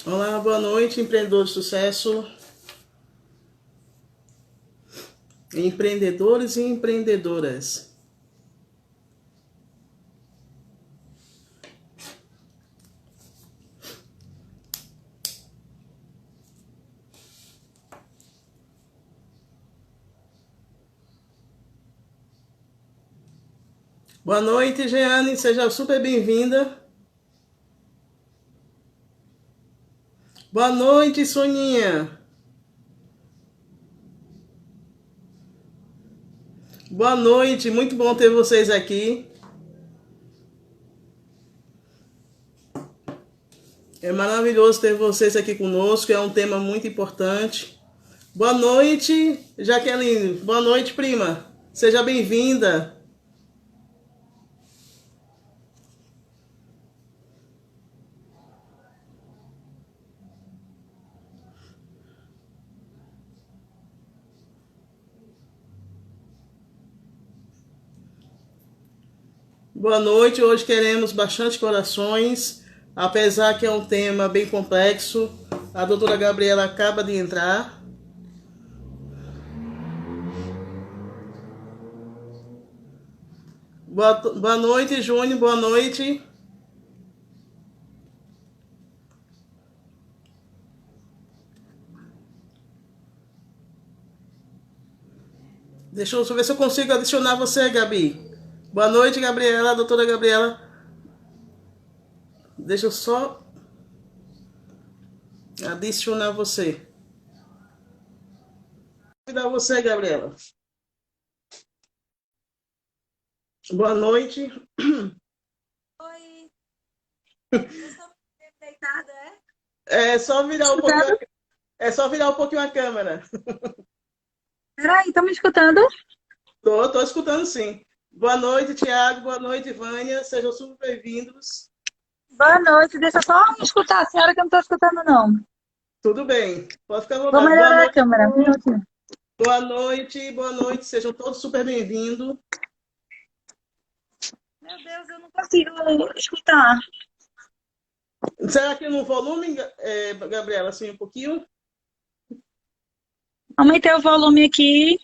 Olá, boa noite, empreendedor de sucesso, empreendedores e empreendedoras. Boa noite, Jeane, seja super bem-vinda. Boa noite, Soninha. Boa noite, muito bom ter vocês aqui. É maravilhoso ter vocês aqui conosco, é um tema muito importante. Boa noite, Jaqueline. Boa noite, prima. Seja bem-vinda. Boa noite, hoje queremos bastante corações, apesar que é um tema bem complexo. A doutora Gabriela acaba de entrar. Boa noite, Júnior, boa noite. Deixa eu ver se eu consigo adicionar você, Gabi. Boa noite, Gabriela, doutora Gabriela. Deixa eu só adicionar você. Convidar você, Gabriela. Boa noite. Oi, eu estou deitada, é? É só virar um pouquinho, Escutando? é só virar um pouquinho a câmera. Peraí, estão me escutando? Tô escutando sim. Boa noite, Tiago. Boa noite, Vânia. Sejam super bem-vindos. Boa noite, deixa eu só escutar a senhora que eu não estou escutando, não. Tudo bem. Pode ficar à Vou vontade. melhorar a câmera, um minutinho. Boa noite, boa noite. Sejam todos super bem-vindos. Meu Deus, eu não consigo escutar. Será que no volume, Gabriela, assim, um pouquinho? Aumentei o volume aqui.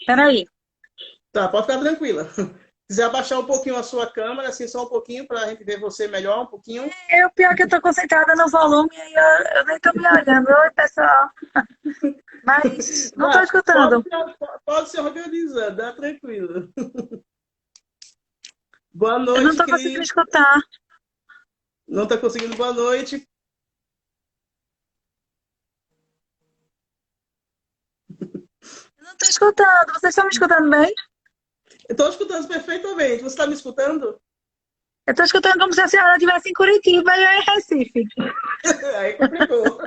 Peraí. Tá, pode ficar tranquila. Se quiser abaixar um pouquinho a sua câmera, assim, só um pouquinho, para a gente ver você melhor, um pouquinho. É o pior que eu estou concentrada no volume e eu nem estou me olhando. Oi, pessoal. Mas não estou Dá, pode, escutando. pode se organizar, dá tranquilo. Boa Eu não noite, estou conseguindo Cris. escutar. Não está conseguindo boa noite? Eu não estou escutando. Vocês estão me escutando bem? Estou escutando perfeitamente. Você está me escutando? Eu estou escutando como se a senhora estivesse em Curitiba e eu em Recife. Aí complicou.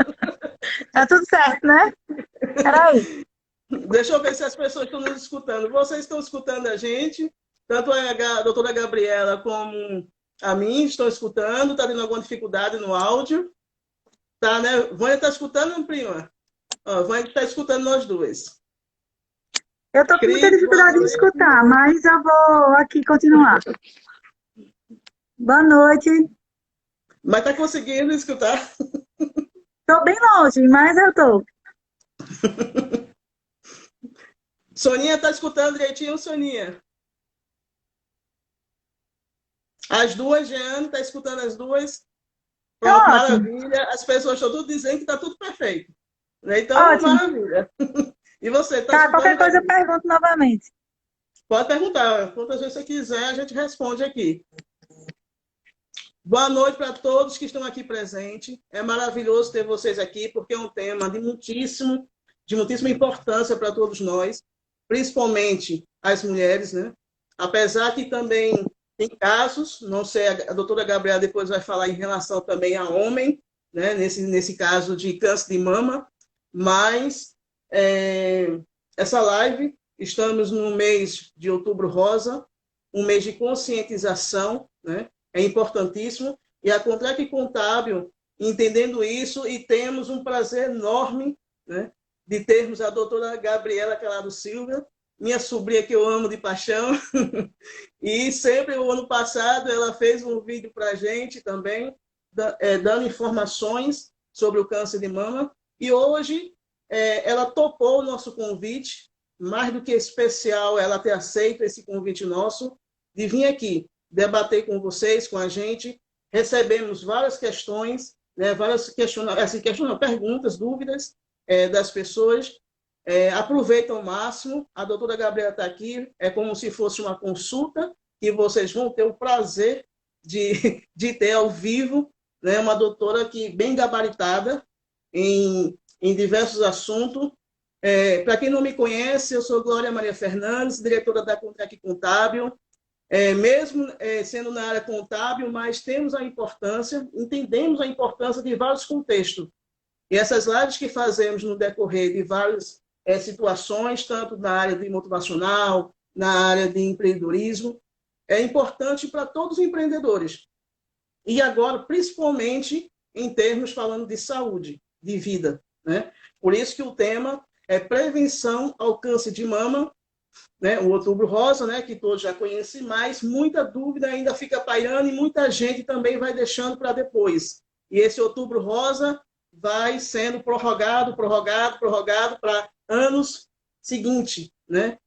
Tá tudo certo, né? Peraí. Deixa eu ver se as pessoas estão nos escutando. Vocês estão escutando a gente? Tanto a doutora Gabriela como a mim estão escutando. Está tendo alguma dificuldade no áudio? Tá, né? Vânia está escutando, prima? Ó, Vânia está escutando nós duas. Eu tô com muita Cris, boa dificuldade em noite. escutar, mas eu vou aqui continuar. Boa noite. Mas está conseguindo escutar? Tô bem longe, mas eu tô. Soninha está escutando direitinho, Soninha? As duas, Jeane, está escutando as duas? Pronto, Tá ótimo. maravilha. As pessoas estão tudo dizendo que está tudo perfeito. Né? Então, Ótimo. maravilha. E você, está Tá, qualquer escutando, coisa eu Gabi? pergunto novamente. Pode perguntar. Quantas vezes você quiser, a gente responde aqui. Boa noite para todos que estão aqui presentes. É maravilhoso ter vocês aqui, porque é um tema de muitíssima importância para todos nós, principalmente as mulheres, né? Apesar que também tem casos, não sei, a doutora Gabriela depois vai falar em relação também a homem, né? Nesse caso de câncer de mama, mas essa live, estamos no mês de Outubro Rosa, um mês de conscientização, né? É importantíssimo. E a Contrac Contábil, entendendo isso, e temos um prazer enorme, né, de termos a doutora Gabriela Calado Silva, minha sobrinha que eu amo de paixão. E sempre, o ano passado, ela fez um vídeo para a gente também, dando informações sobre o câncer de mama. E hoje ela topou o nosso convite, mais do que especial ela ter aceito esse convite nosso, de vir aqui debater com vocês, com a gente. Recebemos várias questões, né, perguntas, dúvidas das pessoas. Aproveita ao máximo, a doutora Gabriela está aqui, é como se fosse uma consulta, que vocês vão ter o prazer de ter ao vivo, né, uma doutora que bem gabaritada em diversos assuntos. Para quem não me conhece, eu sou Glória Maria Fernandes, diretora da Contrac Contábil, mesmo sendo na área contábil, mas entendemos a importância de vários contextos. E essas lives que fazemos no decorrer de várias situações, tanto na área de motivacional, na área de empreendedorismo, é importante para todos os empreendedores. E agora, principalmente, em termos falando de saúde, de vida, né? Por isso que o tema é prevenção ao câncer de mama, né? O Outubro Rosa, né? Que todos já conhecem, mas muita dúvida ainda fica pairando e muita gente também vai deixando para depois. E esse Outubro Rosa vai sendo prorrogado para anos seguintes, né?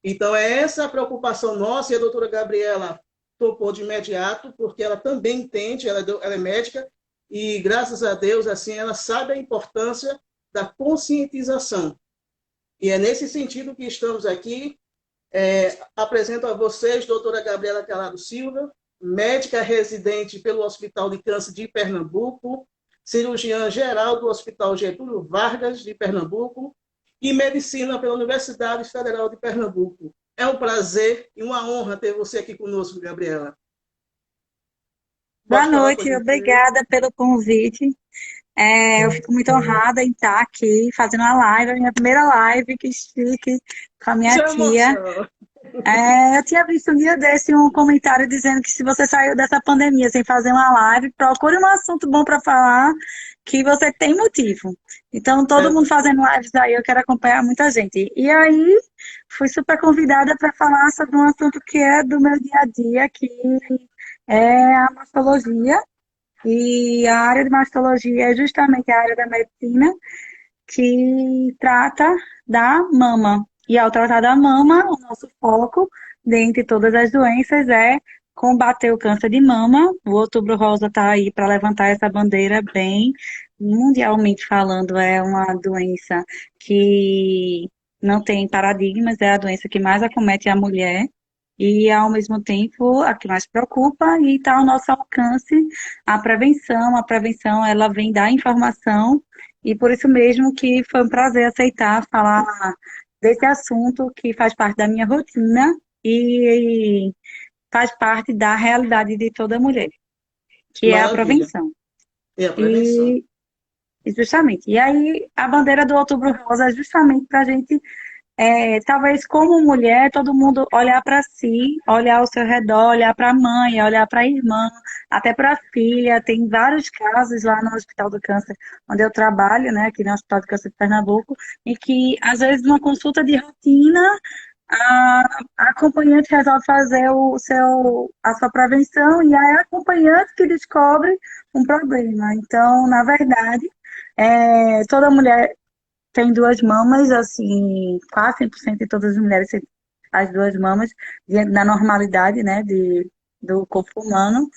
Então, essa a preocupação nossa, e a doutora Gabriela topou de imediato, porque ela também entende, ela é médica, e graças a Deus, assim, ela sabe a importância da conscientização. E é nesse sentido que estamos aqui. Apresento a vocês, doutora Gabriela Calado Silva, médica residente pelo Hospital de Câncer de Pernambuco, cirurgiã geral do Hospital Getúlio Vargas de Pernambuco e medicina pela Universidade Federal de Pernambuco. É um prazer e uma honra ter você aqui conosco, Gabriela. Boa noite, obrigada pelo convite. Eu fico muito honrada em estar aqui fazendo uma live, a minha primeira live, que chique, com a minha tia. Eu tinha visto um dia desse um comentário dizendo que se você saiu dessa pandemia sem fazer uma live, procure um assunto bom para falar, que você tem motivo. Então, todo mundo fazendo lives aí, eu quero acompanhar muita gente. E aí, fui super convidada para falar sobre um assunto que é do meu dia a dia, que é a mastologia. E a área de mastologia é justamente a área da medicina que trata da mama. E ao tratar da mama, o nosso foco, dentre todas as doenças, é combater o câncer de mama. O Outubro Rosa está aí para levantar essa bandeira bem, mundialmente falando, é uma doença que não tem paradigmas, é a doença que mais acomete a mulher. E, ao mesmo tempo, a que mais preocupa e está ao nosso alcance a prevenção. A prevenção, ela vem da informação e por isso mesmo que foi um prazer aceitar falar desse assunto que faz parte da minha rotina e faz parte da realidade de toda mulher, que Maravilha. É a prevenção. É a prevenção. Justamente. E aí, a bandeira do Outubro Rosa é justamente para a gente... talvez como mulher, todo mundo olhar para si, olhar ao seu redor, olhar para a mãe, olhar para a irmã, até para a filha. Tem vários casos lá no Hospital do Câncer, onde eu trabalho, né, aqui no Hospital do Câncer de Pernambuco, em que, às vezes, numa consulta de rotina, a acompanhante resolve fazer a sua prevenção e é a acompanhante que descobre um problema. Então, na verdade, toda mulher tem duas mamas, assim, quase 100% de todas as mulheres têm as duas mamas, diante da normalidade, né, do corpo humano,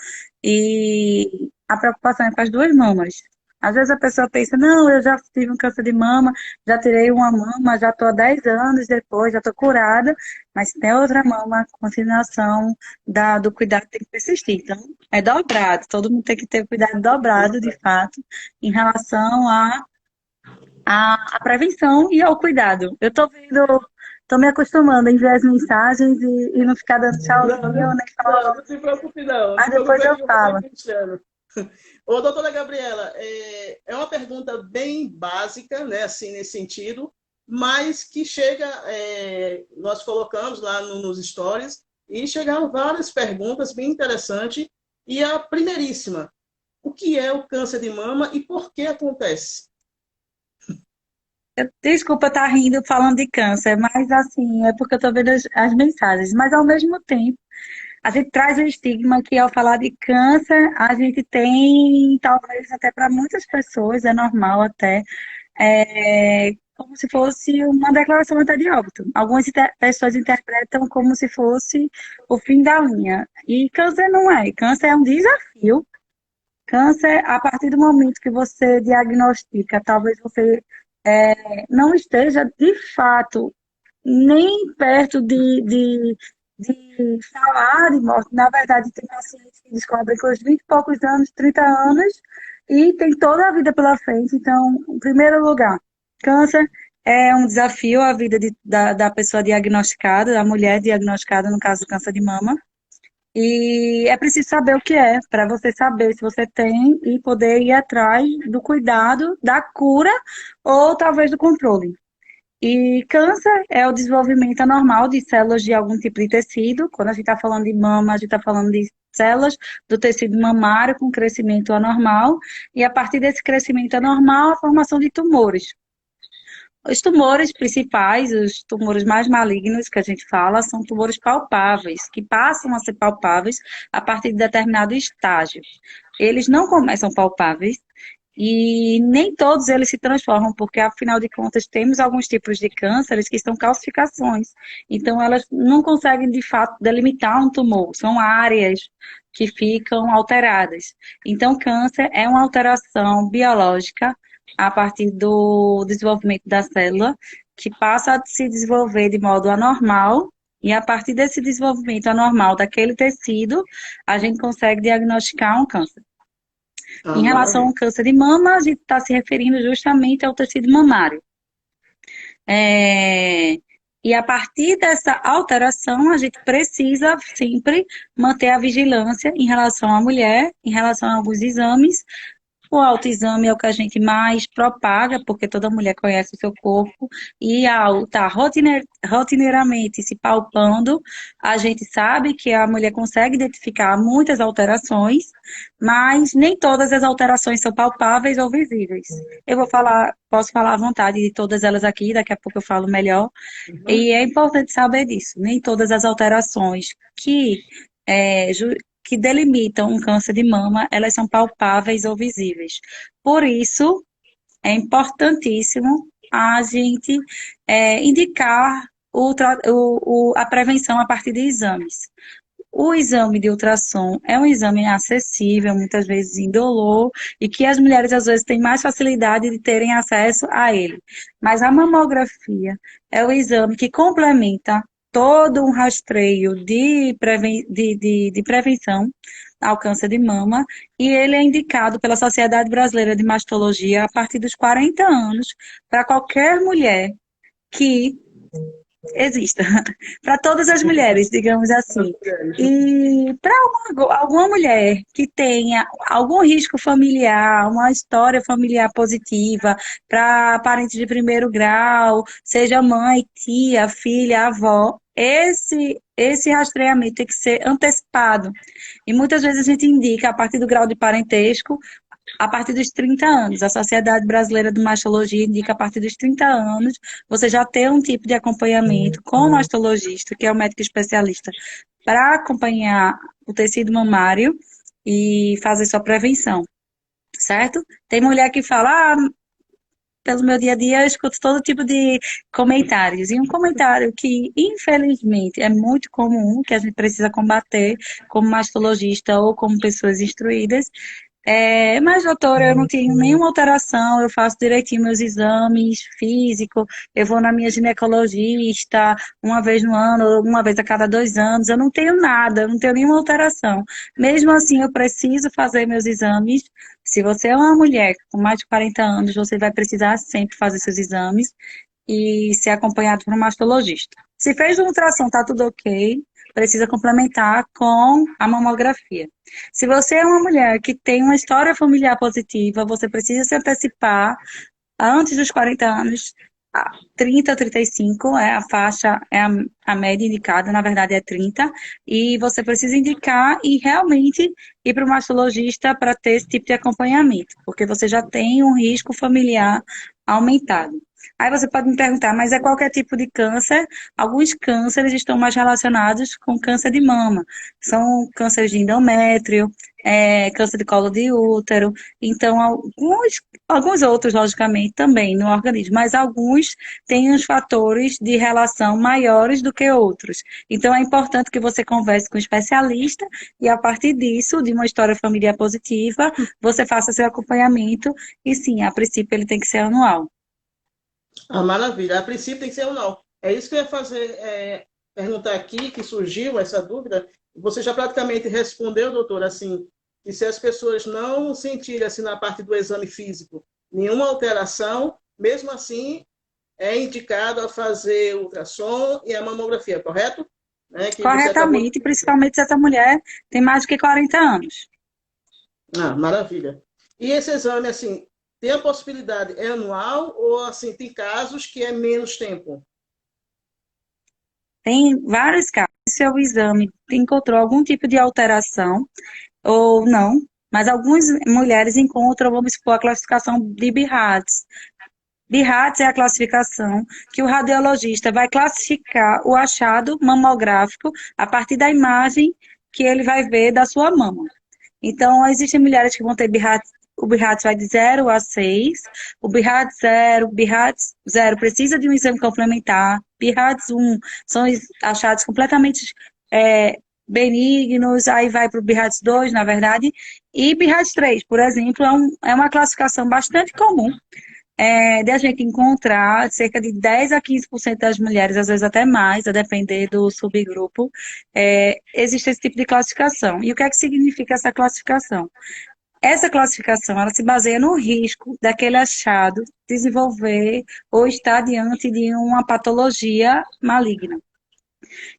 e a preocupação é com as duas mamas. Às vezes a pessoa pensa, não, eu já tive um câncer de mama, já tirei uma mama, já estou há 10 anos depois, já estou curada, mas tem outra mama, a continuação do cuidado tem que persistir. Então, é dobrado, todo mundo tem que ter cuidado dobrado, de fato, em relação a prevenção e ao cuidado. Eu tô me acostumando a enviar as mensagens e não ficar dando tchauzinho, nem falar. Não se preocupe, não. Mas depois eu falo. Ô, doutora Gabriela, é uma pergunta bem básica, né, assim, nesse sentido, mas que chega, nós colocamos lá nos stories, e chegaram várias perguntas bem interessantes, e a primeiríssima, o que é o câncer de mama e por que acontece? Desculpa estar rindo falando de câncer, mas assim, é porque eu estou vendo as mensagens. Mas ao mesmo tempo, a gente traz o estigma que ao falar de câncer, a gente tem, talvez até para muitas pessoas, é normal até, como se fosse uma declaração até de óbito. Algumas pessoas interpretam como se fosse o fim da linha. E câncer não é. Câncer é um desafio. Câncer, a partir do momento que você diagnostica, talvez você não esteja de fato nem perto de falar de morte. Na verdade, tem pacientes que descobrem com os 20 e poucos anos, 30 anos, e tem toda a vida pela frente. Então, em primeiro lugar, câncer é um desafio à vida da pessoa diagnosticada, da mulher diagnosticada, no caso do câncer de mama. E é preciso saber o que é, para você saber se você tem e poder ir atrás do cuidado, da cura ou talvez do controle. E câncer é o desenvolvimento anormal de células de algum tipo de tecido. Quando a gente está falando de mama, a gente está falando de células do tecido mamário com crescimento anormal. E a partir desse crescimento anormal, a formação de tumores. Os tumores principais, os tumores mais malignos que a gente fala, são tumores palpáveis, que passam a ser palpáveis a partir de determinado estágio. Eles não começam palpáveis e nem todos eles se transformam, porque afinal de contas temos alguns tipos de cânceres que são calcificações. Então elas não conseguem de fato delimitar um tumor, são áreas que ficam alteradas. Então câncer é uma alteração biológica a partir do desenvolvimento da célula, que passa a se desenvolver de modo anormal, e a partir desse desenvolvimento anormal daquele tecido, a gente consegue diagnosticar um câncer. Em relação ao câncer de mama, a gente está se referindo justamente ao tecido mamário. E a partir dessa alteração, a gente precisa sempre manter a vigilância em relação à mulher, em relação a alguns exames. O autoexame é o que a gente mais propaga, porque toda mulher conhece o seu corpo, e ao estar rotineiramente se palpando, a gente sabe que a mulher consegue identificar muitas alterações, mas nem todas as alterações são palpáveis ou visíveis. Eu posso falar à vontade de todas elas aqui, daqui a pouco eu falo melhor, e é importante saber disso. Nem todas as alterações que delimitam um câncer de mama, elas são palpáveis ou visíveis. Por isso, é importantíssimo a gente indicar a prevenção a partir de exames. O exame de ultrassom é um exame acessível, muitas vezes indolor, e que as mulheres às vezes têm mais facilidade de terem acesso a ele. Mas a mamografia é o exame que complementa todo um rastreio de prevenção ao câncer de mama, e ele é indicado pela Sociedade Brasileira de Mastologia a partir dos 40 anos para qualquer mulher que exista, para todas as mulheres, digamos assim. E para alguma mulher que tenha algum risco familiar, uma história familiar positiva, para parentes de primeiro grau, seja mãe, tia, filha, avó, esse rastreamento tem que ser antecipado. E muitas vezes a gente indica, a partir do grau de parentesco, a partir dos 30 anos. A Sociedade Brasileira de Mastologia indica a partir dos 30 anos você já ter um tipo de acompanhamento com o mastologista, que é o médico especialista, para acompanhar o tecido mamário e fazer sua prevenção, certo? Tem mulher que fala, pelo meu dia a dia eu escuto todo tipo de comentários. E um comentário que, infelizmente, é muito comum, que a gente precisa combater como mastologista ou como pessoas instruídas, mas, doutora, eu não tenho nenhuma alteração, eu faço direitinho meus exames físicos, eu vou na minha ginecologista uma vez no ano, uma vez a cada 2 anos, eu não tenho nada, eu não tenho nenhuma alteração. Mesmo assim, eu preciso fazer meus exames. Se você é uma mulher com mais de 40 anos, você vai precisar sempre fazer seus exames e ser acompanhado por um mastologista. Se fez um ultrassom, tá tudo ok, precisa complementar com a mamografia. Se você é uma mulher que tem uma história familiar positiva, você precisa se antecipar antes dos 40 anos, 30 ou 35 é a faixa, é a média indicada, na verdade é 30, e você precisa indicar e realmente ir para o mastologista para ter esse tipo de acompanhamento, porque você já tem um risco familiar aumentado. Aí você pode me perguntar, mas é qualquer tipo de câncer? Alguns cânceres estão mais relacionados com câncer de mama. São cânceres de endométrio, câncer de colo de útero. Então, alguns outros, logicamente, também no organismo, mas alguns têm uns fatores de relação maiores do que outros. Então, é importante que você converse com um especialista e, a partir disso, de uma história familiar positiva, você faça seu acompanhamento. E sim, a princípio, ele tem que ser anual. Ah, maravilha. A princípio tem que ser ou não. É isso que eu ia fazer, perguntar aqui, que surgiu essa dúvida. Você já praticamente respondeu, doutor, assim, que se as pessoas não sentirem, assim, na parte do exame físico, nenhuma alteração, mesmo assim, é indicado a fazer ultrassom e a mamografia, correto? Né, que você acabou de Corretamente, principalmente se essa mulher tem mais do que 40 anos. Ah, maravilha. E esse exame, assim, tem a possibilidade, é anual ou, assim, tem casos que é menos tempo? Tem vários casos. Se o exame encontrou algum tipo de alteração ou não, mas algumas mulheres encontram, vamos supor, a classificação de BIRADS. BIRADS é a classificação que o radiologista vai classificar o achado mamográfico a partir da imagem que ele vai ver da sua mama. Então, existem mulheres que vão ter BIRADS, o BIRADS vai de 0 a 6, o BIRADS 0 precisa de um exame complementar, BIRADS 1 são achados completamente benignos, aí vai para o BIRADS 2, na verdade, e BIRADS 3, por exemplo, é uma classificação bastante comum de a gente encontrar cerca de 10 a 15% das mulheres, às vezes até mais, a depender do subgrupo, existe esse tipo de classificação. E o que é que significa essa classificação? Essa classificação, ela se baseia no risco daquele achado desenvolver ou estar diante de uma patologia maligna.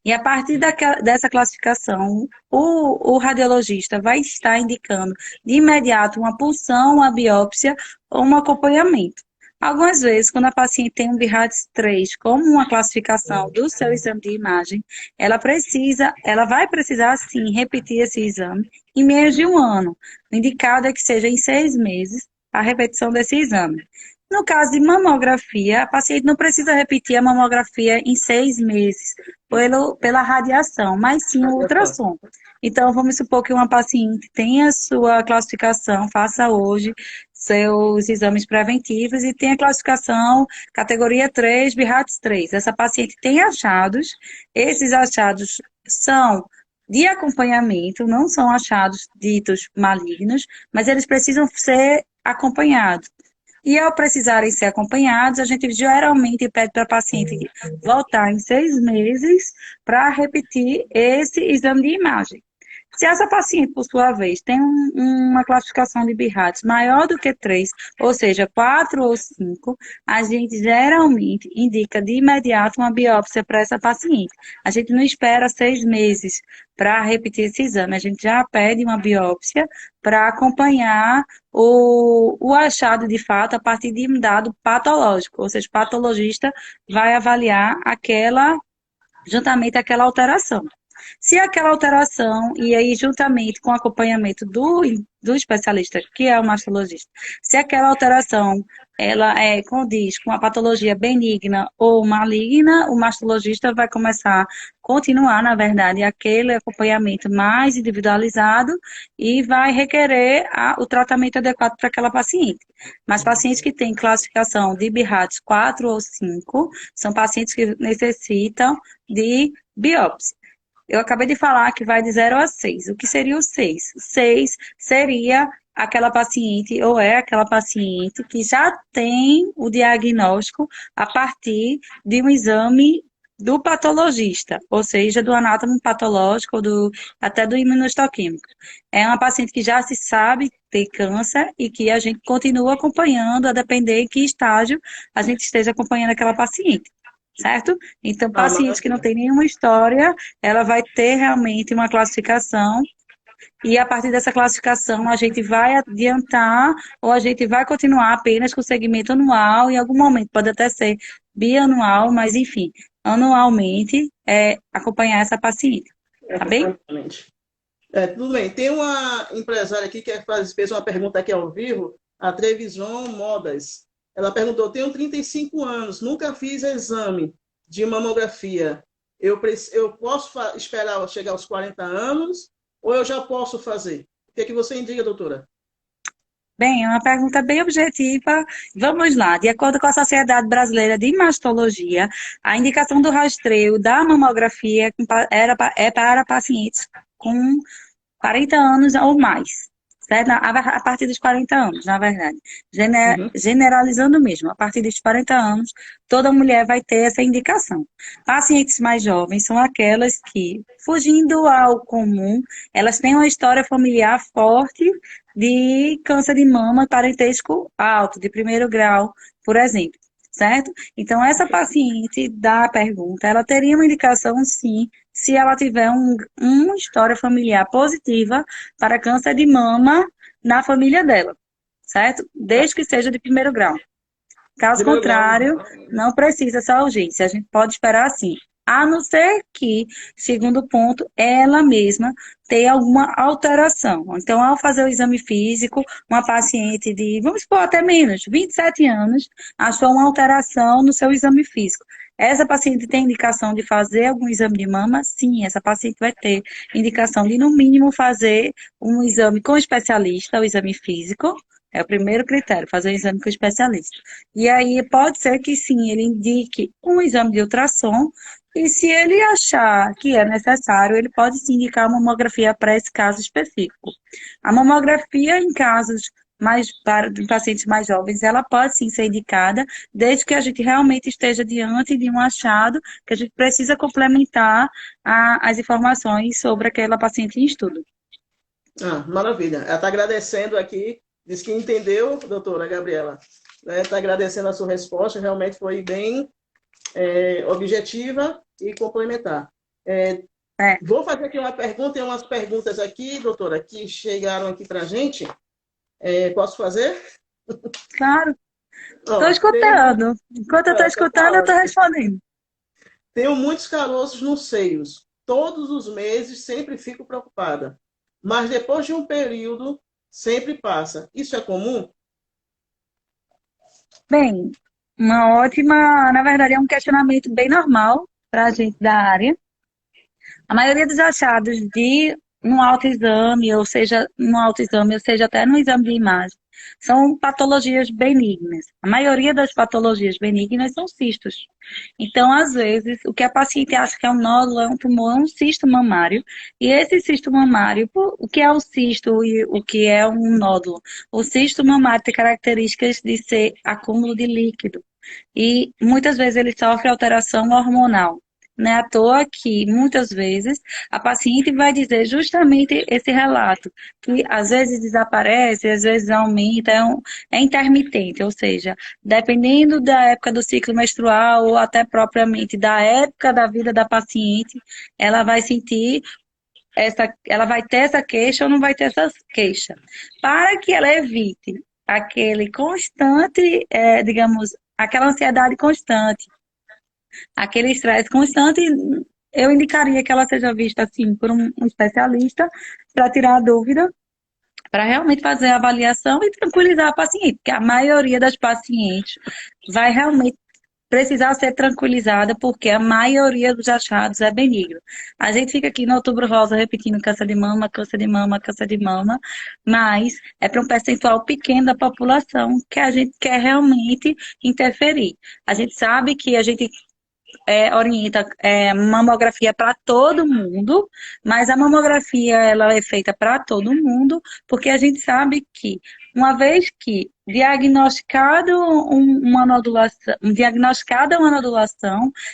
E a partir dessa classificação, o radiologista vai estar indicando de imediato uma punção, uma biópsia ou um acompanhamento. Algumas vezes, quando a paciente tem um BIRADS 3 como uma classificação do seu exame de imagem, ela vai precisar sim repetir esse exame em menos de um ano. O indicado é que seja em 6 meses a repetição desse exame. No caso de mamografia, a paciente não precisa repetir a mamografia em 6 meses pela radiação, mas sim o ultrassom. Então, vamos supor que uma paciente tenha sua classificação, faça hoje seus exames preventivos e tenha classificação categoria 3, BIRADS 3. Essa paciente tem achados, esses achados são de acompanhamento, não são achados ditos malignos, mas eles precisam ser acompanhados. E ao precisarem ser acompanhados, a gente geralmente pede para a paciente voltar em 6 meses para repetir esse exame de imagem. Se essa paciente, por sua vez, tem uma classificação de BIRADS maior do que 3, ou seja, 4 ou 5, a gente geralmente indica de imediato uma biópsia para essa paciente. A gente não espera 6 meses para repetir esse exame, a gente já pede uma biópsia para acompanhar o achado de fato a partir de um dado patológico, ou seja, o patologista vai avaliar juntamente aquela alteração. Se aquela alteração, e aí juntamente com o acompanhamento do especialista, que é o mastologista, se aquela alteração ela condiz com a patologia benigna ou maligna, o mastologista vai continuar, na verdade, aquele acompanhamento mais individualizado e vai requerer o tratamento adequado para aquela paciente. Mas pacientes que têm classificação de BIRADS 4 ou 5 são pacientes que necessitam de biópsia. Eu acabei de falar que vai de 0 a 6. O que seria o 6? 6 seria aquela paciente, ou é aquela paciente que já tem o diagnóstico a partir de um exame do patologista, ou seja, do anátomo patológico, até do imunohistoquímico. É uma paciente que já se sabe ter câncer e que a gente continua acompanhando, a depender em que estágio a gente esteja acompanhando aquela paciente. Certo? Então, pacientes que não têm nenhuma história, ela vai ter realmente uma classificação e a partir dessa classificação a gente vai adiantar ou a gente vai continuar apenas com o segmento anual, em algum momento pode até ser bianual, mas enfim, anualmente acompanhar essa paciente. Tá bem? Tudo bem. Tem uma empresária aqui que fez uma pergunta aqui ao vivo, a Trevisan Modas. Ela perguntou, tenho 35 anos, nunca fiz exame de mamografia. Eu posso esperar chegar aos 40 anos ou eu já posso fazer? O que é que você indica, doutora? Bem, é uma pergunta bem objetiva. Vamos lá. De acordo com a Sociedade Brasileira de Mastologia, a indicação do rastreio da mamografia é para pacientes com 40 anos ou mais, certo? A partir dos 40 anos, na verdade. Uhum. Generalizando mesmo, a partir dos 40 anos, toda mulher vai ter essa indicação. Pacientes mais jovens são aquelas que, fugindo ao comum, elas têm uma história familiar forte de câncer de mama parentesco alto, de primeiro grau, por exemplo. Certo? Então, essa paciente da pergunta, ela teria uma indicação, sim, se ela tiver uma história familiar positiva para câncer de mama na família dela, certo? Desde que seja de primeiro grau. Caso Primeiro grau. contrário, não precisa essa urgência, a gente pode esperar assim. A não ser que, segundo ponto, ela mesma tenha alguma alteração. Então, ao fazer o exame físico, uma paciente de, vamos supor, até menos, 27 anos, achou uma alteração no seu exame físico. Essa paciente tem indicação de fazer algum exame de mama? Sim, essa paciente vai ter indicação de, no mínimo, fazer um exame com especialista, o exame físico. É o primeiro critério, fazer o exame com especialista. E aí pode ser que sim, ele indique um exame de ultrassom, e se ele achar que é necessário, ele pode sim indicar a mamografia para esse caso específico. A mamografia em casos para pacientes mais jovens, ela pode sim ser indicada, desde que a gente realmente esteja diante de um achado que a gente precisa complementar as informações sobre aquela paciente em estudo. Ah, maravilha. Ela está agradecendo aqui, diz que entendeu, doutora Gabriela. Está agradecendo a sua resposta, realmente foi bem objetiva e complementar. Vou fazer aqui uma pergunta, tem umas perguntas aqui, doutora, que chegaram aqui para a gente. Posso fazer? Claro, estou escutando. Enquanto eu estou escutando, eu estou respondendo. Tenho muitos caroços nos seios. Todos os meses sempre fico preocupada. Mas depois de um período, sempre passa. Isso é comum? Bem, na verdade, é um questionamento bem normal para a gente da área. A maioria dos achados de um autoexame, ou seja, até no exame de imagem, são patologias benignas. A maioria das patologias benignas são cistos. Então, às vezes, o que a paciente acha que é um nódulo, é um tumor, é um cisto mamário. E esse cisto mamário, o que é um cisto e o que é um nódulo? O cisto mamário tem características de ser acúmulo de líquido. E muitas vezes ele sofre alteração hormonal. Não é à toa que, muitas vezes, a paciente vai dizer justamente esse relato, que às vezes desaparece, às vezes aumenta, é intermitente, ou seja, dependendo da época do ciclo menstrual ou até propriamente da época da vida da paciente, ela vai sentir ela vai ter essa queixa ou não vai ter essa queixa. Para que ela evite aquele constante, digamos, aquela ansiedade constante, aquele estresse constante, eu indicaria que ela seja vista assim por um especialista para tirar a dúvida, para realmente fazer a avaliação e tranquilizar a paciente, porque a maioria das pacientes vai realmente precisar ser tranquilizada, porque a maioria dos achados é benigno. A gente fica aqui no Outubro Rosa repetindo câncer de mama, câncer de mama, câncer de mama, mas é para um percentual pequeno da população que a gente quer realmente interferir. A gente sabe que a gente orienta mamografia para todo mundo, mas a mamografia ela é feita para todo mundo, porque a gente sabe que, uma vez que diagnosticada uma nodulação,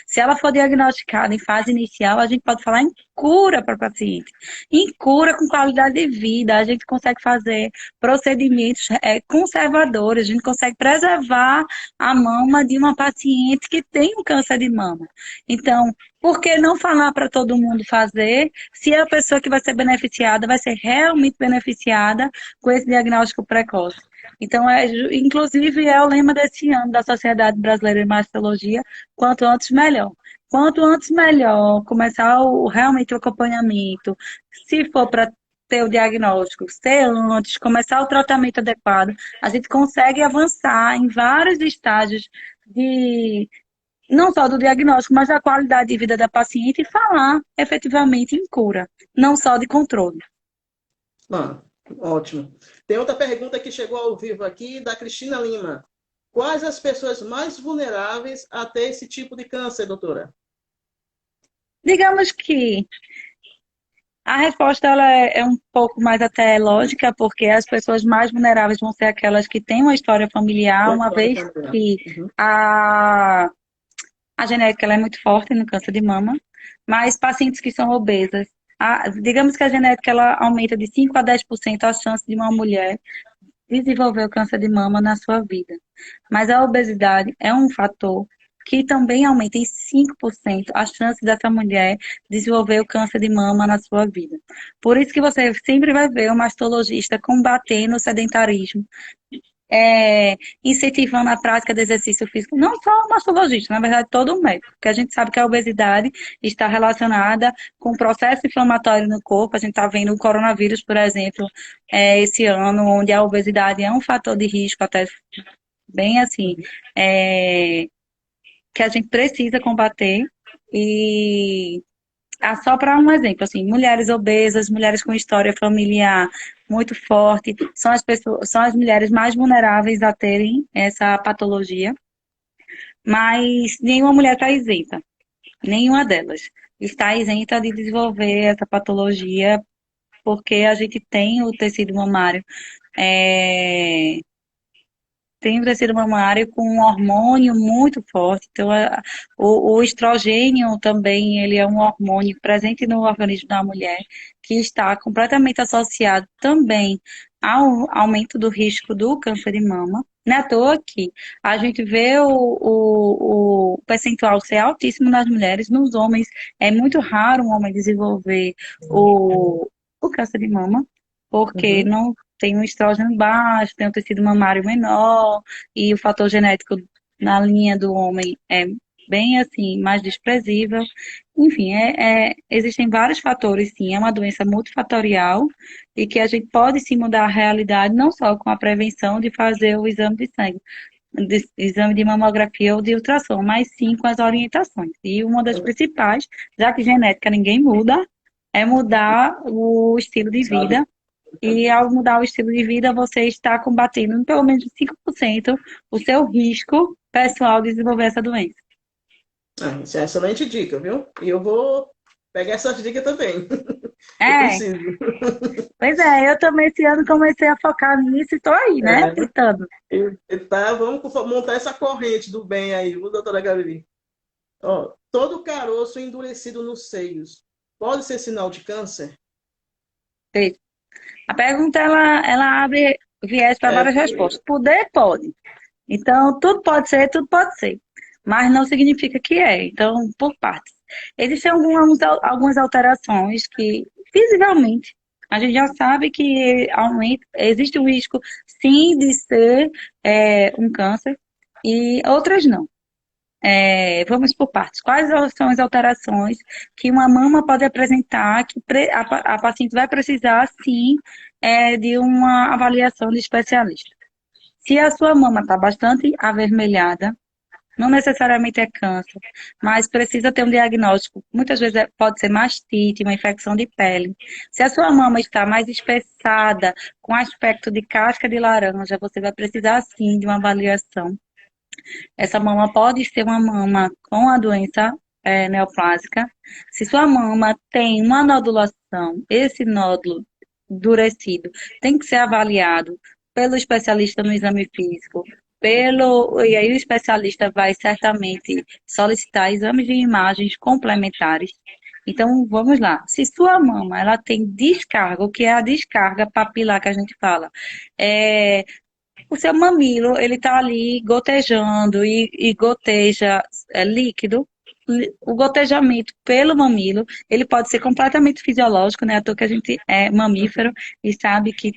se ela for diagnosticada em fase inicial, a gente pode falar em cura para o paciente. Em cura com qualidade de vida, a gente consegue fazer procedimentos conservadores, a gente consegue preservar a mama de uma paciente que tem um câncer de mama. Então, por que não falar para todo mundo fazer, se a pessoa que vai ser beneficiada vai ser realmente beneficiada com esse diagnóstico precoce? Então, inclusive, é o lema desse ano da Sociedade Brasileira de Mastologia, quanto antes melhor. Quanto antes melhor, começar realmente o acompanhamento. Se for para ter o diagnóstico, ser antes, começar o tratamento adequado, a gente consegue avançar em vários estágios de não só do diagnóstico, mas da qualidade de vida da paciente e falar efetivamente em cura, não só de controle. Ah, ótimo. Tem outra pergunta que chegou ao vivo aqui, da Cristina Lima. Quais as pessoas mais vulneráveis a ter esse tipo de câncer, doutora? Digamos que a resposta ela é um pouco mais até lógica, porque as pessoas mais vulneráveis vão ser aquelas que têm uma história familiar, Uma uma história vez familiar. que Uhum. a genética ela é muito forte no câncer de mama, mas pacientes que são obesas, digamos que a genética ela aumenta de 5 a 10% a chance de uma mulher desenvolver o câncer de mama na sua vida. Mas a obesidade é um fator que também aumenta em 5% a chance dessa mulher desenvolver o câncer de mama na sua vida. Por isso que você sempre vai ver o mastologista combatendo o sedentarismo, incentivando a prática de exercício físico, não só o mastologista, na verdade todo médico, porque a gente sabe que a obesidade está relacionada com o processo inflamatório no corpo, a gente está vendo o coronavírus, por exemplo, esse ano, onde a obesidade é um fator de risco, até bem assim, que a gente precisa combater, e só para um exemplo, assim, mulheres obesas, mulheres com história familiar muito forte, são as pessoas, são as mulheres mais vulneráveis a terem essa patologia, mas nenhuma mulher está isenta, nenhuma delas está isenta de desenvolver essa patologia, porque a gente tem o tecido mamário, é, tem o tecido mamário com um hormônio muito forte. Então, o estrogênio também, ele é um hormônio presente no organismo da mulher, que está completamente associado também ao aumento do risco do câncer de mama. Não é à toa que a gente vê o percentual ser altíssimo nas mulheres, nos homens é muito raro um homem desenvolver o câncer de mama, porque Uhum. não tem um estrógeno baixo, tem um tecido mamário menor, e o fator genético na linha do homem é bem assim, mais desprezível. Enfim, existem vários fatores, sim, é uma doença multifatorial e que a gente pode sim mudar a realidade, não só com a prevenção de fazer o exame de sangue, exame de mamografia ou de ultrassom, mas sim com as orientações. E uma das principais, já que genética ninguém muda, é mudar o estilo de vida, e ao mudar o estilo de vida, você está combatendo em pelo menos 5% o seu risco pessoal de desenvolver essa doença. Isso é uma excelente dica, viu? E eu vou pegar essas dicas também. Eu É, preciso. pois é, eu também esse ano comecei a focar nisso e estou aí, né, É, tentando. tá, vamos montar essa corrente do bem aí, viu, doutora Gabi? Ó, todo caroço endurecido nos seios pode ser sinal de câncer? A pergunta, ela abre viés para várias respostas. Poder, pode. Então, tudo pode ser, tudo pode ser. Mas não significa que é. Então, por partes. Existem algumas alterações que, visivelmente, a gente já sabe que existe um risco, sim, de ser um câncer, e outras não. Vamos por partes. Quais são as alterações que uma mama pode apresentar que a paciente vai precisar, sim, de uma avaliação de especialista? Se a sua mama está bastante avermelhada, não necessariamente é câncer, mas precisa ter um diagnóstico. Muitas vezes pode ser mastite, uma infecção de pele. Se a sua mama está mais espessada, com aspecto de casca de laranja, você vai precisar sim de uma avaliação. Essa mama pode ser uma mama com a doença neoplásica. Se sua mama tem uma nodulação, esse nódulo endurecido tem que ser avaliado pelo especialista no exame físico, e aí o especialista vai certamente solicitar exames de imagens complementares. Então, vamos lá. Se sua mama ela tem descarga, o que é a descarga papilar que a gente fala? É, o seu mamilo, ele tá ali gotejando e goteja líquido. o gotejamento pelo mamilo, ele pode ser completamente fisiológico, né? À toa que a gente é mamífero e sabe que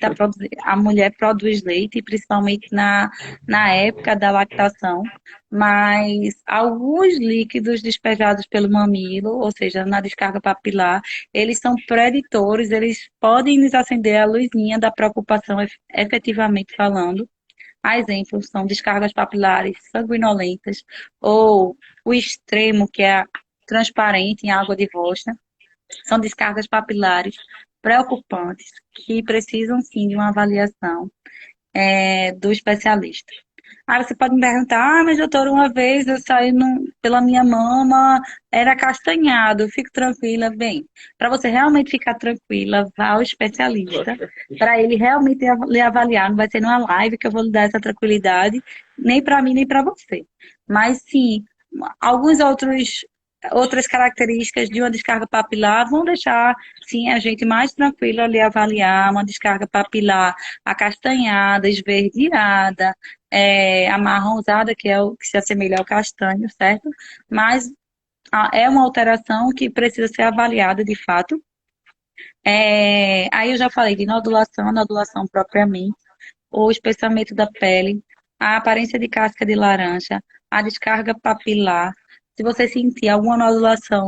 a mulher produz leite, principalmente na época da lactação, mas alguns líquidos despejados pelo mamilo, ou seja, na descarga papilar, eles são preditores, eles podem nos acender a luzinha da preocupação efetivamente falando. A exemplo, são descargas papilares sanguinolentas ou o extremo, que é transparente em água de rocha. São descargas papilares preocupantes que precisam sim de uma avaliação do especialista. Aí você pode me perguntar, mas doutora, uma vez eu saí pela minha mama, era castanhado, eu fico tranquila. Bem, para você realmente ficar tranquila, vá ao especialista, para ele realmente lhe avaliar. Não vai ser numa live que eu vou lhe dar essa tranquilidade, nem para mim, nem para você. Mas sim, alguns outras características de uma descarga papilar vão deixar, sim, a gente mais tranquila ali avaliar uma descarga papilar acastanhada, esverdeada, amarronzada, que é o que se assemelha ao castanho, certo? Mas é uma alteração que precisa ser avaliada de fato. Aí eu já falei de nodulação, nodulação propriamente, o espessamento da pele, a aparência de casca de laranja, a descarga papilar. Se você sentir alguma nodulação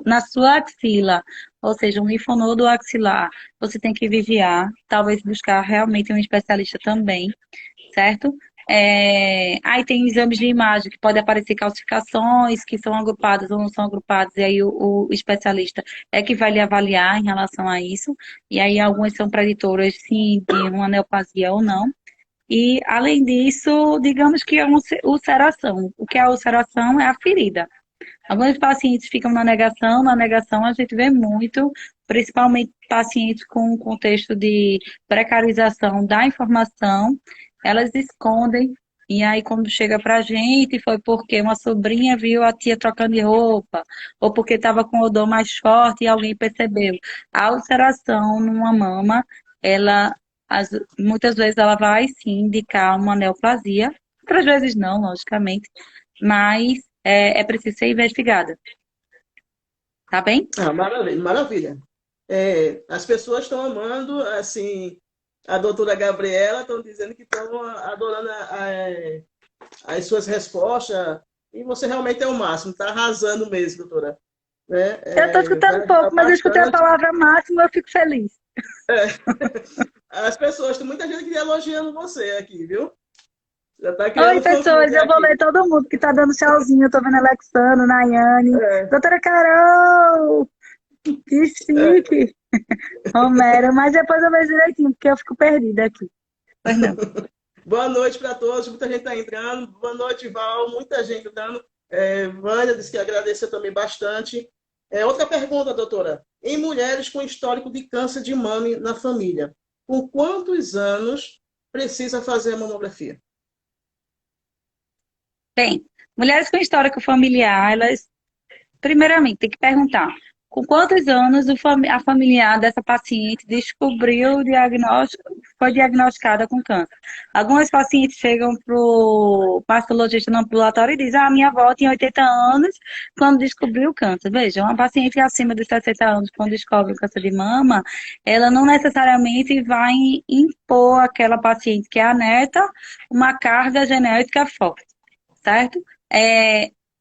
na sua axila, ou seja, um linfonodo axilar, você tem que vigiar, talvez buscar realmente um especialista também, certo? Aí tem exames de imagem que pode aparecer calcificações que são agrupadas ou não são agrupadas, e aí o especialista é que vai lhe avaliar em relação a isso, e aí algumas são preditoras sim de uma neoplasia ou não. E além disso, digamos que é uma ulceração. O que é a ulceração é a ferida. Alguns pacientes ficam na negação a gente vê muito, principalmente pacientes com um contexto de precarização da informação, elas escondem, e aí quando chega pra gente foi porque uma sobrinha viu a tia trocando de roupa, ou porque estava com odor mais forte e alguém percebeu. A ulceração numa mama, ela, muitas vezes ela vai sim indicar uma neoplasia, outras vezes não, logicamente, mas é preciso ser investigada. Tá bem? Ah, maravilha, maravilha. As pessoas estão amando, assim, a doutora Gabriela, estão dizendo que estão adorando as suas respostas, e você realmente é o máximo, está arrasando mesmo, doutora. Né? Eu estou escutando Vai pouco, ajudar mas eu escutei a bastante. palavra máximo e eu fico feliz. As pessoas, tem muita gente que está elogiando você aqui, viu? Já está Oi, criando pessoas, fã-clube eu vou ler aqui. todo mundo que tá dando tchauzinho. Eu tô vendo Alexandre, Nayane, É, doutora Carol, que é. chique, Romero, mas depois eu vejo direitinho, porque eu fico perdida aqui. Pois não. Boa noite para todos, muita gente está entrando. Boa noite, Val, muita gente entrando. Vânia disse que agradeceu também bastante. Outra pergunta, doutora. Em mulheres com histórico de câncer de mama na família, com quantos anos precisa fazer a mamografia? Bem, mulheres com histórico familiar, elas, primeiramente, tem que perguntar com quantos anos a familiar dessa paciente descobriu o diagnóstico, foi diagnosticada com câncer. Algumas pacientes chegam para o mastologista no ambulatório e dizem, minha avó tinha 80 anos quando descobriu o câncer. Veja, uma paciente acima de 60 anos, quando descobre o câncer de mama, ela não necessariamente vai impor àquela paciente que é a neta uma carga genética forte, certo?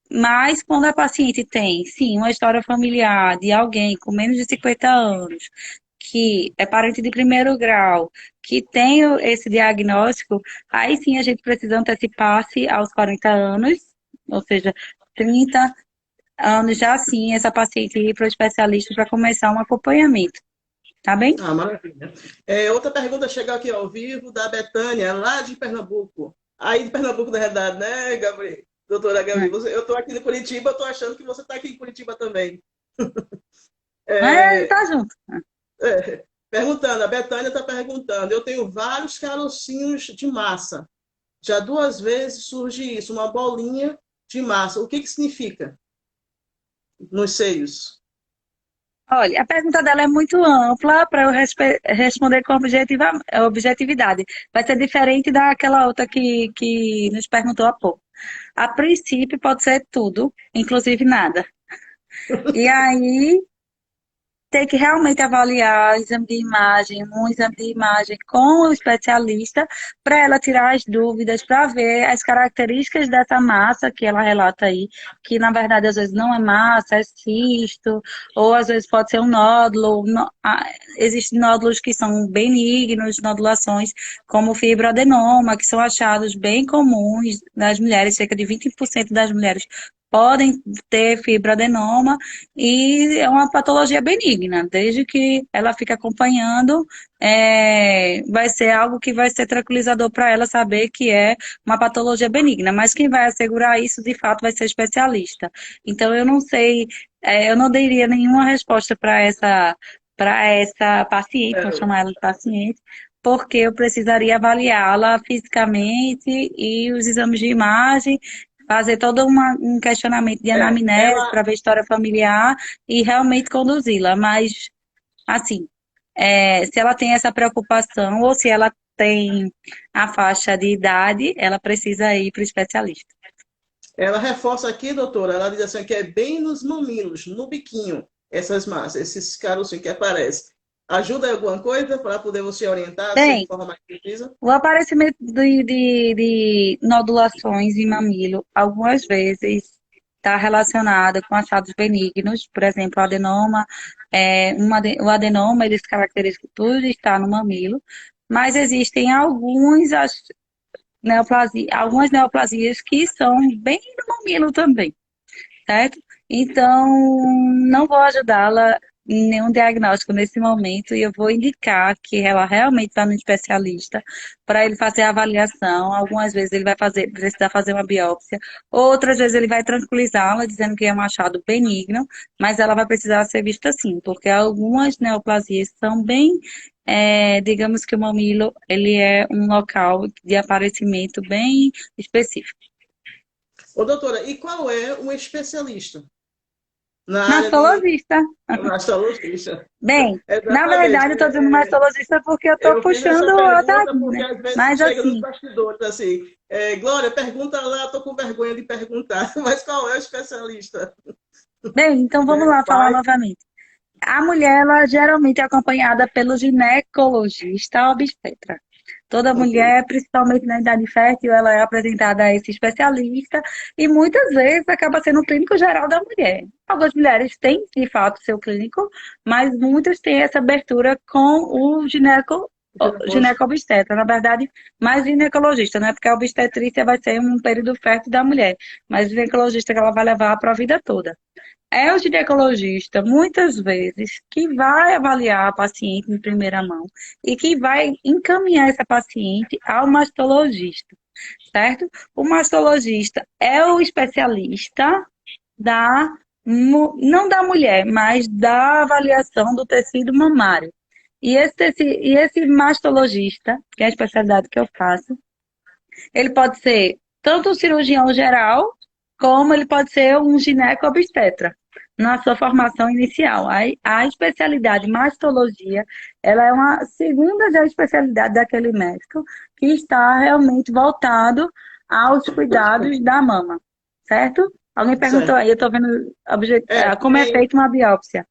Mas quando a paciente tem, sim, uma história familiar de alguém com menos de 50 anos, que é parente de primeiro grau, que tem esse diagnóstico, aí sim a gente precisa antecipar-se aos 40 anos, ou seja, 30 anos já sim, essa paciente ir para o especialista para começar um acompanhamento. Tá bem? Ah, maravilha. Outra pergunta chegou aqui ao vivo, da Betânia, lá de Pernambuco. Aí de Pernambuco, na realidade, né, Gabriel? Doutora Gabi, eu estou aqui em Curitiba, estou achando que você está aqui em Curitiba também. É, É, tá junto. Perguntando, a Betânia está perguntando, eu tenho vários carocinhos de massa. Já 2 vezes surge isso, uma bolinha de massa. O que significa nos seios? Olha, a pergunta dela é muito ampla para eu responder com objetividade. Vai ser diferente daquela outra que nos perguntou há pouco. A princípio pode ser tudo, inclusive nada. E aí tem que realmente avaliar exame de imagem, um exame de imagem com o especialista, para ela tirar as dúvidas, para ver as características dessa massa que ela relata aí, que na verdade às vezes não é massa, é cisto, ou às vezes pode ser um nódulo. Existem nódulos que são benignos, nodulações, como o fibroadenoma, que são achados bem comuns nas mulheres, cerca de 20% das mulheres podem ter fibroadenoma, e é uma patologia benigna, desde que ela fique acompanhando, vai ser algo que vai ser tranquilizador para ela saber que é uma patologia benigna, mas quem vai assegurar isso, de fato, vai ser especialista. Então, eu não sei, eu não daria nenhuma resposta para essa paciente, vou chamar ela de paciente, porque eu precisaria avaliá-la fisicamente e os exames de imagem, fazer todo um questionamento de anamnese Ela, para ver história familiar e realmente conduzi-la. Mas, assim, se ela tem essa preocupação ou se ela tem a faixa de idade, ela precisa ir para o especialista. ela reforça aqui, doutora, ela diz assim que é bem nos mamilos, no biquinho, essas massas, esses carocinhos que aparecem. Ajuda em alguma coisa para poder você orientar assim, de Bem, forma mais precisa? o aparecimento de nodulações em mamilo, algumas vezes, está relacionado com achados benignos, por exemplo, o adenoma. O adenoma, ele se caracteriza por estar no mamilo, mas existem algumas neoplasias que são bem no mamilo também, certo? Então, não vou ajudá-la em nenhum diagnóstico nesse momento e eu vou indicar que ela realmente está no especialista para ele fazer a avaliação. Algumas vezes ele vai precisar fazer uma biópsia, outras vezes ele vai tranquilizá-la dizendo que é um achado benigno, mas ela vai precisar ser vista assim, porque algumas neoplasias são bem, digamos que o mamilo, ele é um local de aparecimento bem específico. Ô, doutora, e qual é um especialista na área de Mastologista. mastologista? Bem, na Exatamente. verdade, eu estou dizendo mastologista porque eu estou Eu fiz puxando essa a pergunta sardinha, porque né? às vezes Mas chega nos assim, bastidores assim, Glória, pergunta lá, estou com vergonha de perguntar, mas qual é o especialista? bem, então vamos lá falar Vai, novamente. A mulher, ela geralmente é acompanhada pelo ginecologista obstetra. Toda ok. mulher, principalmente na idade fértil, ela é apresentada a esse especialista e muitas vezes acaba sendo o clínico geral da mulher. Algumas mulheres têm, de fato, seu clínico, mas muitas têm essa abertura com o gineco-obstetra. Na verdade, mais ginecologista, né? Porque a obstetrícia vai ser um período fértil da mulher, mas o ginecologista que ela vai levar para a vida toda. É o ginecologista, muitas vezes, que vai avaliar a paciente em primeira mão e que vai encaminhar essa paciente ao mastologista, certo? O mastologista é o especialista não da mulher, mas da avaliação do tecido mamário. E esse mastologista, que é a especialidade que eu faço, ele pode ser tanto um cirurgião geral, como ele pode ser um gineco-obstetra, na sua formação inicial. A especialidade mastologia, ela é uma segunda já especialidade daquele médico que está realmente voltado aos cuidados da mama, certo? Alguém perguntou Certo. aí, eu estou vendo como é Tem, feita uma biópsia.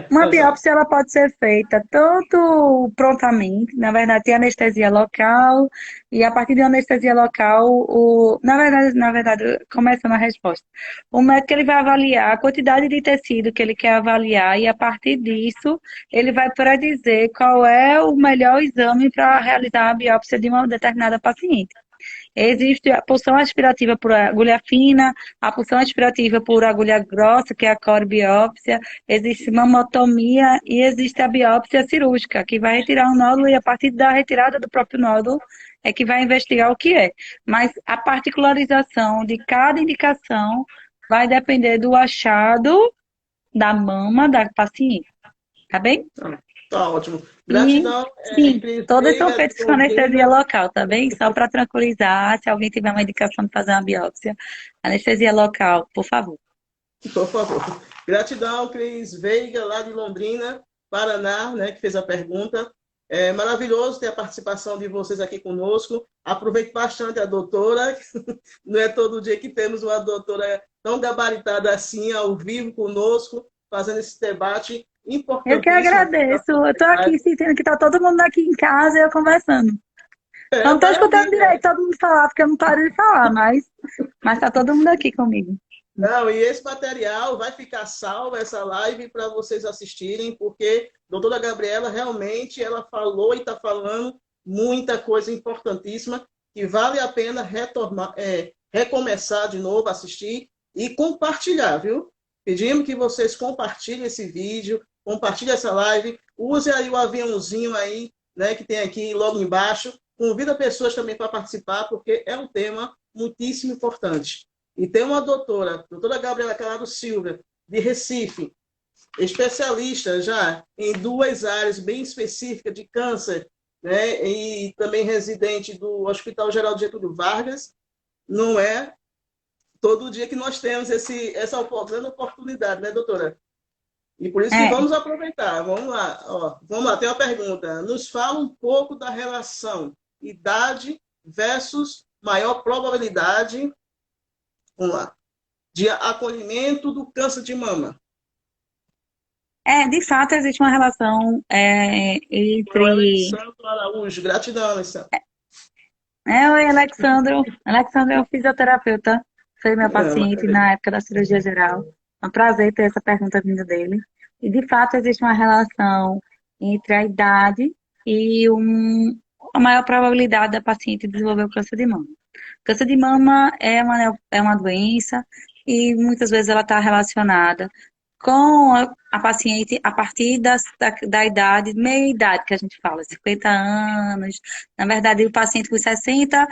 Uma exato. biópsia ela pode ser feita tanto prontamente, na verdade tem anestesia local, e a partir de anestesia local, na verdade, começando a resposta, o médico ele vai avaliar a quantidade de tecido que ele quer avaliar e a partir disso ele vai predizer qual é o melhor exame para realizar a biópsia de uma determinada paciente. Existe a punção aspirativa por agulha fina, a punção aspirativa por agulha grossa, que é a corebiópsia, existe mamotomia e existe a biópsia cirúrgica, que vai retirar um nódulo e a partir da retirada do próprio nódulo é que vai investigar o que é. Mas a particularização de cada indicação vai depender do achado da mama da paciente, tá bem? Tá ótimo. E, Gratidão, sim, Cris todas são Veiga, de feitas com anestesia Londrina. local, tá bem? Só para tranquilizar, se alguém tiver uma indicação de fazer uma biópsia, anestesia local, por favor. Por favor. Gratidão, Cris Veiga, lá de Londrina, Paraná, né, que fez a pergunta. É maravilhoso ter a participação de vocês aqui conosco. Aproveito bastante a doutora. Não é todo dia que temos uma doutora tão gabaritada assim, ao vivo conosco, fazendo esse debate Eu que importantíssimo para a agradeço. Eu estou sociedade. aqui sentindo que está todo mundo aqui em casa e eu conversando. É Não estou escutando maravilha. direito todo mundo falar, porque eu não paro de falar, mas está todo mundo aqui comigo. Não, e esse material vai ficar salvo, essa live, para vocês assistirem, porque a doutora Gabriela realmente ela falou e está falando muita coisa importantíssima que vale a pena retornar, recomeçar de novo, assistir e compartilhar, viu? Pedimos que vocês compartilhem esse vídeo, compartilhem essa live, use aí o aviãozinho aí, né, que tem aqui logo embaixo. Convida pessoas também para participar, porque é um tema muitíssimo importante. E tem uma doutora Gabriela Calado Silva, de Recife, especialista já em duas áreas bem específicas de câncer, né? E também residente do Hospital Geral de Getúlio Vargas. Não é todo dia que nós temos essa grande oportunidade, né, doutora? E por isso que É, vamos aproveitar. Vamos lá, ó, vamos lá, tem uma pergunta. Nos fala um pouco da relação idade versus maior probabilidade, vamos lá, de acolhimento do câncer de mama. de fato, existe uma relação O entre. Alexandre Araújo, gratidão, Alexandre. Oi, Alexandro. Alexandro é um fisioterapeuta, foi meu paciente Maravilha. na época da cirurgia geral. É um prazer ter essa pergunta vinda dele. E, de fato, existe uma relação entre a idade e a maior probabilidade da paciente desenvolver o câncer de mama. Câncer de mama é uma doença e muitas vezes ela está relacionada com a paciente a partir da idade, meia idade que a gente fala, 50 anos. Na verdade, o paciente com 60,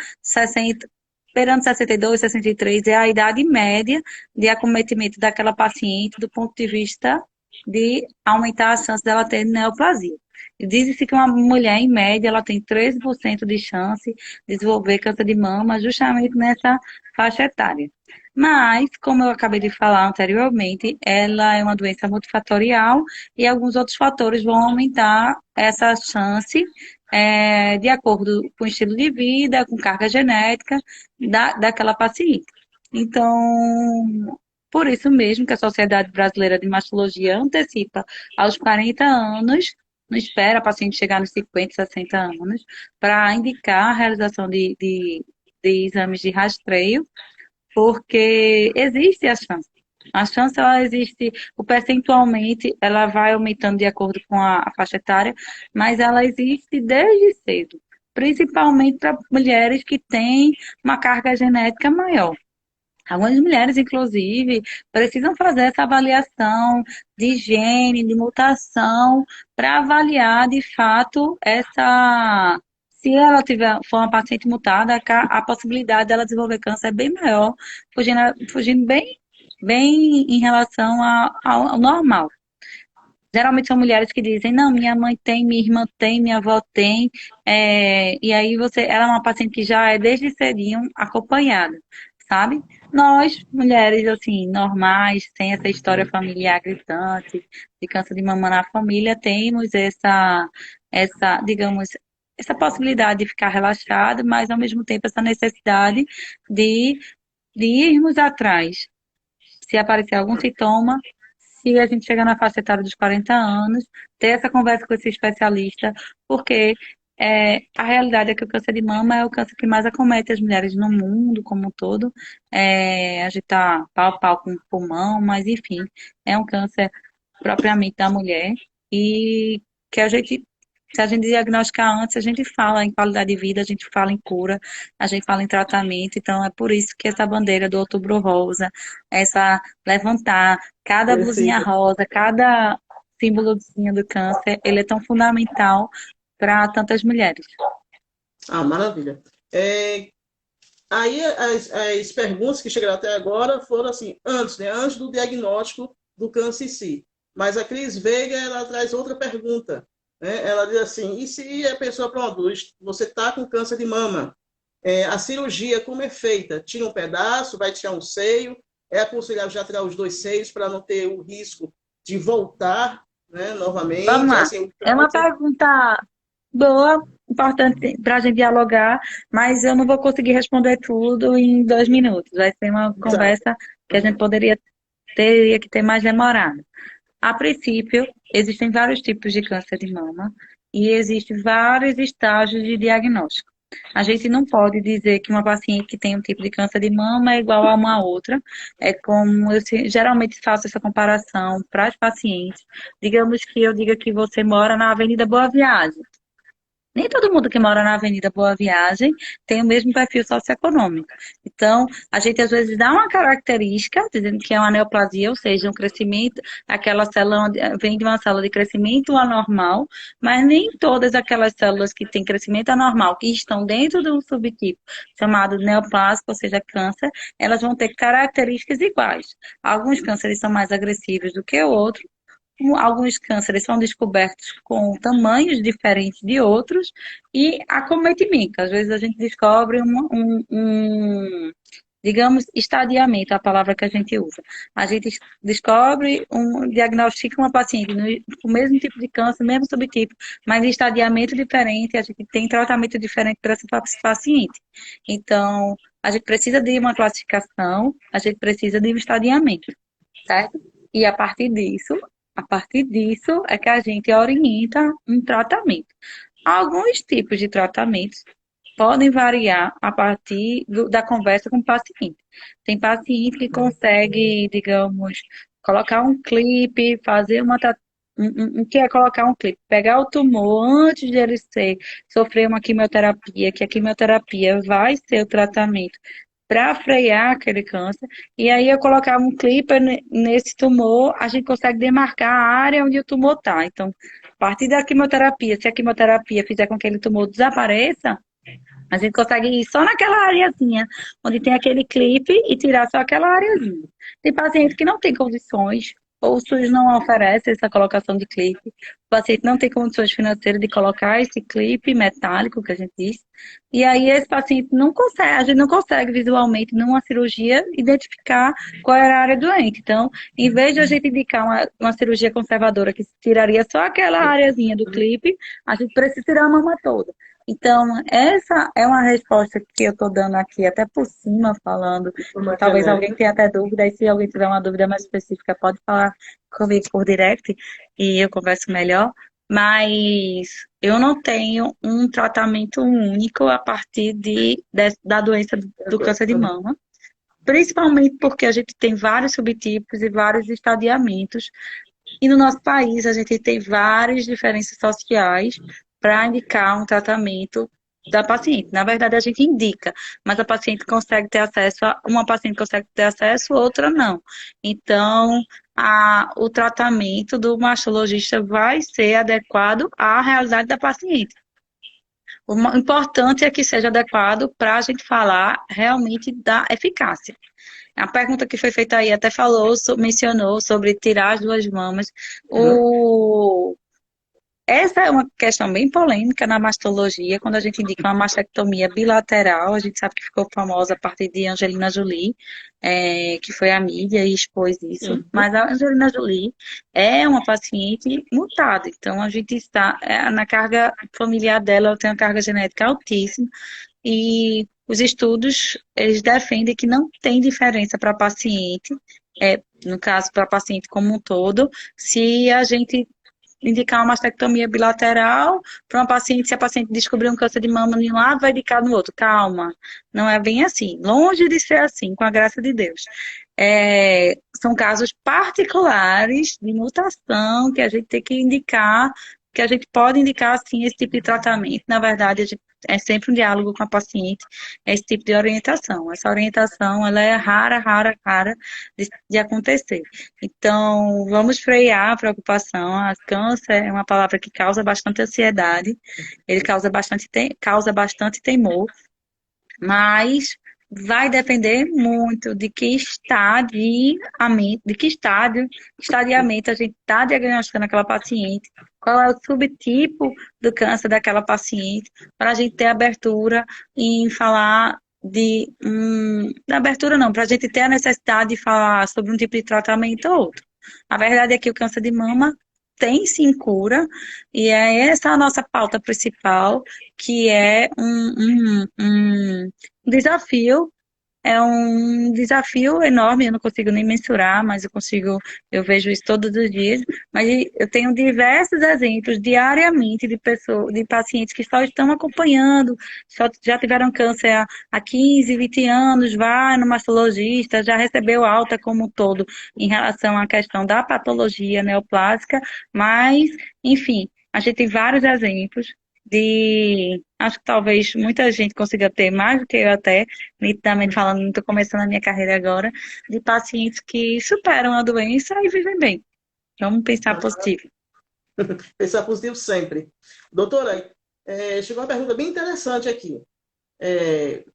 beirando 62, 63 é a idade média de acometimento daquela paciente do ponto de vista de aumentar a chance dela ter neoplasia. Diz-se que uma mulher, em média, ela tem 13% de chance de desenvolver câncer de mama justamente nessa faixa etária. Mas, como eu acabei de falar anteriormente, ela é uma doença multifatorial e alguns outros fatores vão aumentar essa chance, de acordo com o estilo de vida, com carga genética daquela paciente. Então, por isso mesmo que a Sociedade Brasileira de Mastologia antecipa aos 40 anos, não espera a paciente chegar nos 50, 60 anos, para indicar a realização de exames de rastreio, porque existe a chance. A chance, ela existe, o percentualmente, ela vai aumentando de acordo com a faixa etária, mas ela existe desde cedo, principalmente para mulheres que têm uma carga genética maior. Algumas mulheres, inclusive, precisam fazer essa avaliação de gene, de mutação, para avaliar de fato essa. Se ela for uma paciente mutada, a possibilidade dela desenvolver câncer é bem maior, fugindo bem em relação ao normal. Geralmente são mulheres que dizem, não, minha mãe tem, minha irmã tem, minha avó tem, e aí ela é uma paciente que já é desde cedinho acompanhada, sabe? Nós, mulheres, assim, normais, sem essa história familiar gritante, de câncer de mama na família, temos digamos, essa possibilidade de ficar relaxada, mas ao mesmo tempo essa necessidade de, de irmos atrás. Se aparecer algum sintoma, se a gente chegar na faixa etária dos 40 anos, ter essa conversa com esse especialista, porque a realidade é que o câncer de mama é o câncer que mais acomete as mulheres no mundo como um todo. A gente está pau a pau com o pulmão, mas enfim, é um câncer propriamente da mulher e que se a gente diagnosticar antes, a gente fala em qualidade de vida, a gente fala em cura, a gente fala em tratamento, então é por isso que essa bandeira do Outubro Rosa, essa levantar cada blusinha Perfeito. rosa, cada símbolozinho do câncer, ele é tão fundamental para tantas mulheres. Ah, maravilha. Aí as perguntas que chegaram até agora foram assim, antes, né? Antes do diagnóstico do câncer em si. Mas a Cris Veiga, ela traz outra pergunta, né? Ela diz assim, e se a pessoa, pronto, você está com câncer de mama, a cirurgia como é feita? Tira um pedaço, vai tirar um seio, é aconselhável já tirar os dois seios para não ter o risco de voltar, né, Vamos novamente, lá. assim, o É uma câncer. pergunta boa, importante para a gente dialogar, mas eu não vou conseguir responder tudo em 2 minutos. Vai ser uma Exato. conversa que a gente teria que ter mais demorado. A princípio, existem vários tipos de câncer de mama e existem vários estágios de diagnóstico. A gente não pode dizer que uma paciente que tem um tipo de câncer de mama é igual a uma outra. É como eu geralmente faço essa comparação para as pacientes. Digamos que eu diga que você mora na Avenida Boa Viagem. Nem todo mundo que mora na Avenida Boa Viagem tem o mesmo perfil socioeconômico. Então, a gente às vezes dá uma característica, dizendo que é uma neoplasia, ou seja, um crescimento, aquela célula vem de uma célula de crescimento anormal, mas nem todas aquelas células que têm crescimento anormal, que estão dentro de um subtipo chamado neoplásico, ou seja, câncer, elas vão ter características iguais. Alguns cânceres são mais agressivos do que outros, alguns cânceres são descobertos com tamanhos diferentes de outros e acometimento. Às vezes a gente descobre digamos, estadiamento, a palavra que a gente usa. A gente descobre, diagnostica uma paciente com o mesmo tipo de câncer, mesmo subtipo, mas em estadiamento diferente, a gente tem tratamento diferente para essa paciente. Então, a gente precisa de uma classificação, a gente precisa de um estadiamento, certo? E a partir disso é que a gente orienta um tratamento. Alguns tipos de tratamentos podem variar a partir da conversa com o paciente. Tem paciente que consegue, digamos, colocar um clipe, fazer que é colocar um clipe, pegar o tumor antes de ele sofrer uma quimioterapia, que a quimioterapia vai ser o tratamento para frear aquele câncer, e aí eu colocar um clipper nesse tumor, a gente consegue demarcar a área onde o tumor está. Então, a partir da quimioterapia, se a quimioterapia fizer com que aquele tumor desapareça, a gente consegue ir só naquela areazinha, onde tem aquele clipe e tirar só aquela areazinha. Tem paciente que não tem condições, ou o SUS não oferece essa colocação de clipe. O paciente não tem condições financeiras de colocar esse clipe metálico, que a gente diz. E aí esse paciente não consegue, a gente não consegue visualmente, numa cirurgia, identificar qual era a área doente. Então, em vez de a gente indicar uma cirurgia conservadora que tiraria só aquela areazinha do clipe, a gente precisa tirar a mama toda. Então, essa é uma resposta que eu estou dando aqui, até por cima, falando. Talvez alguém tenha até dúvida, e se alguém tiver uma dúvida mais específica, pode falar comigo por direct e eu converso melhor. Mas eu não tenho um tratamento único a partir da doença do câncer de mama, principalmente porque a gente tem vários subtipos e vários estadiamentos. E no nosso país, a gente tem várias diferenças sociais para indicar um tratamento da paciente. Na verdade, a gente indica, mas a paciente consegue ter acesso, uma paciente consegue ter acesso, outra não. Então, o tratamento do mastologista vai ser adequado à realidade da paciente. O importante é que seja adequado para a gente falar realmente da eficácia. A pergunta que foi feita aí até mencionou sobre tirar as duas mamas. Essa é uma questão bem polêmica na mastologia, quando a gente indica uma mastectomia bilateral, a gente sabe que ficou famosa a partir de Angelina Jolie, que foi a mídia e expôs isso, mas a Angelina Jolie é uma paciente mutada, então a gente está na carga familiar dela, ela tem uma carga genética altíssima, e os estudos, eles defendem que não tem diferença para a paciente, no caso, para a paciente como um todo, se a gente indicar uma mastectomia bilateral para uma paciente, se a paciente descobrir um câncer de mama em um lado, vai indicar no outro. Calma, não é bem assim. Longe de ser assim, com a graça de Deus. São casos particulares de mutação que a gente tem que indicar, que a gente pode indicar, sim, esse tipo de tratamento. Na verdade, a gente é sempre um diálogo com a paciente, esse tipo de orientação. Essa orientação, ela é rara de acontecer. Então, vamos frear a preocupação. A câncer é uma palavra que causa bastante ansiedade, ele causa bastante temor, mas vai depender muito de que estadiamento a gente está diagnosticando aquela paciente, qual é o subtipo do câncer daquela paciente, para a gente ter abertura em falar abertura não, para a gente ter a necessidade de falar sobre um tipo de tratamento ou outro. A verdade é que o câncer de mama tem sim cura, e é essa a nossa pauta principal, que é um desafio. É um desafio enorme, eu não consigo nem mensurar, mas eu vejo isso todos os dias. Mas eu tenho diversos exemplos diariamente de pessoas, de pacientes que só estão acompanhando, já tiveram câncer há 15, 20 anos, vai no mastologista, já recebeu alta como um todo em relação à questão da patologia neoplásica, mas, enfim, a gente tem vários exemplos acho que talvez muita gente consiga ter mais do que eu até, nitidamente falando, estou começando a minha carreira agora, de pacientes que superam a doença e vivem bem. Vamos pensar positivo. Pensar positivo sempre. Doutora, chegou uma pergunta bem interessante aqui.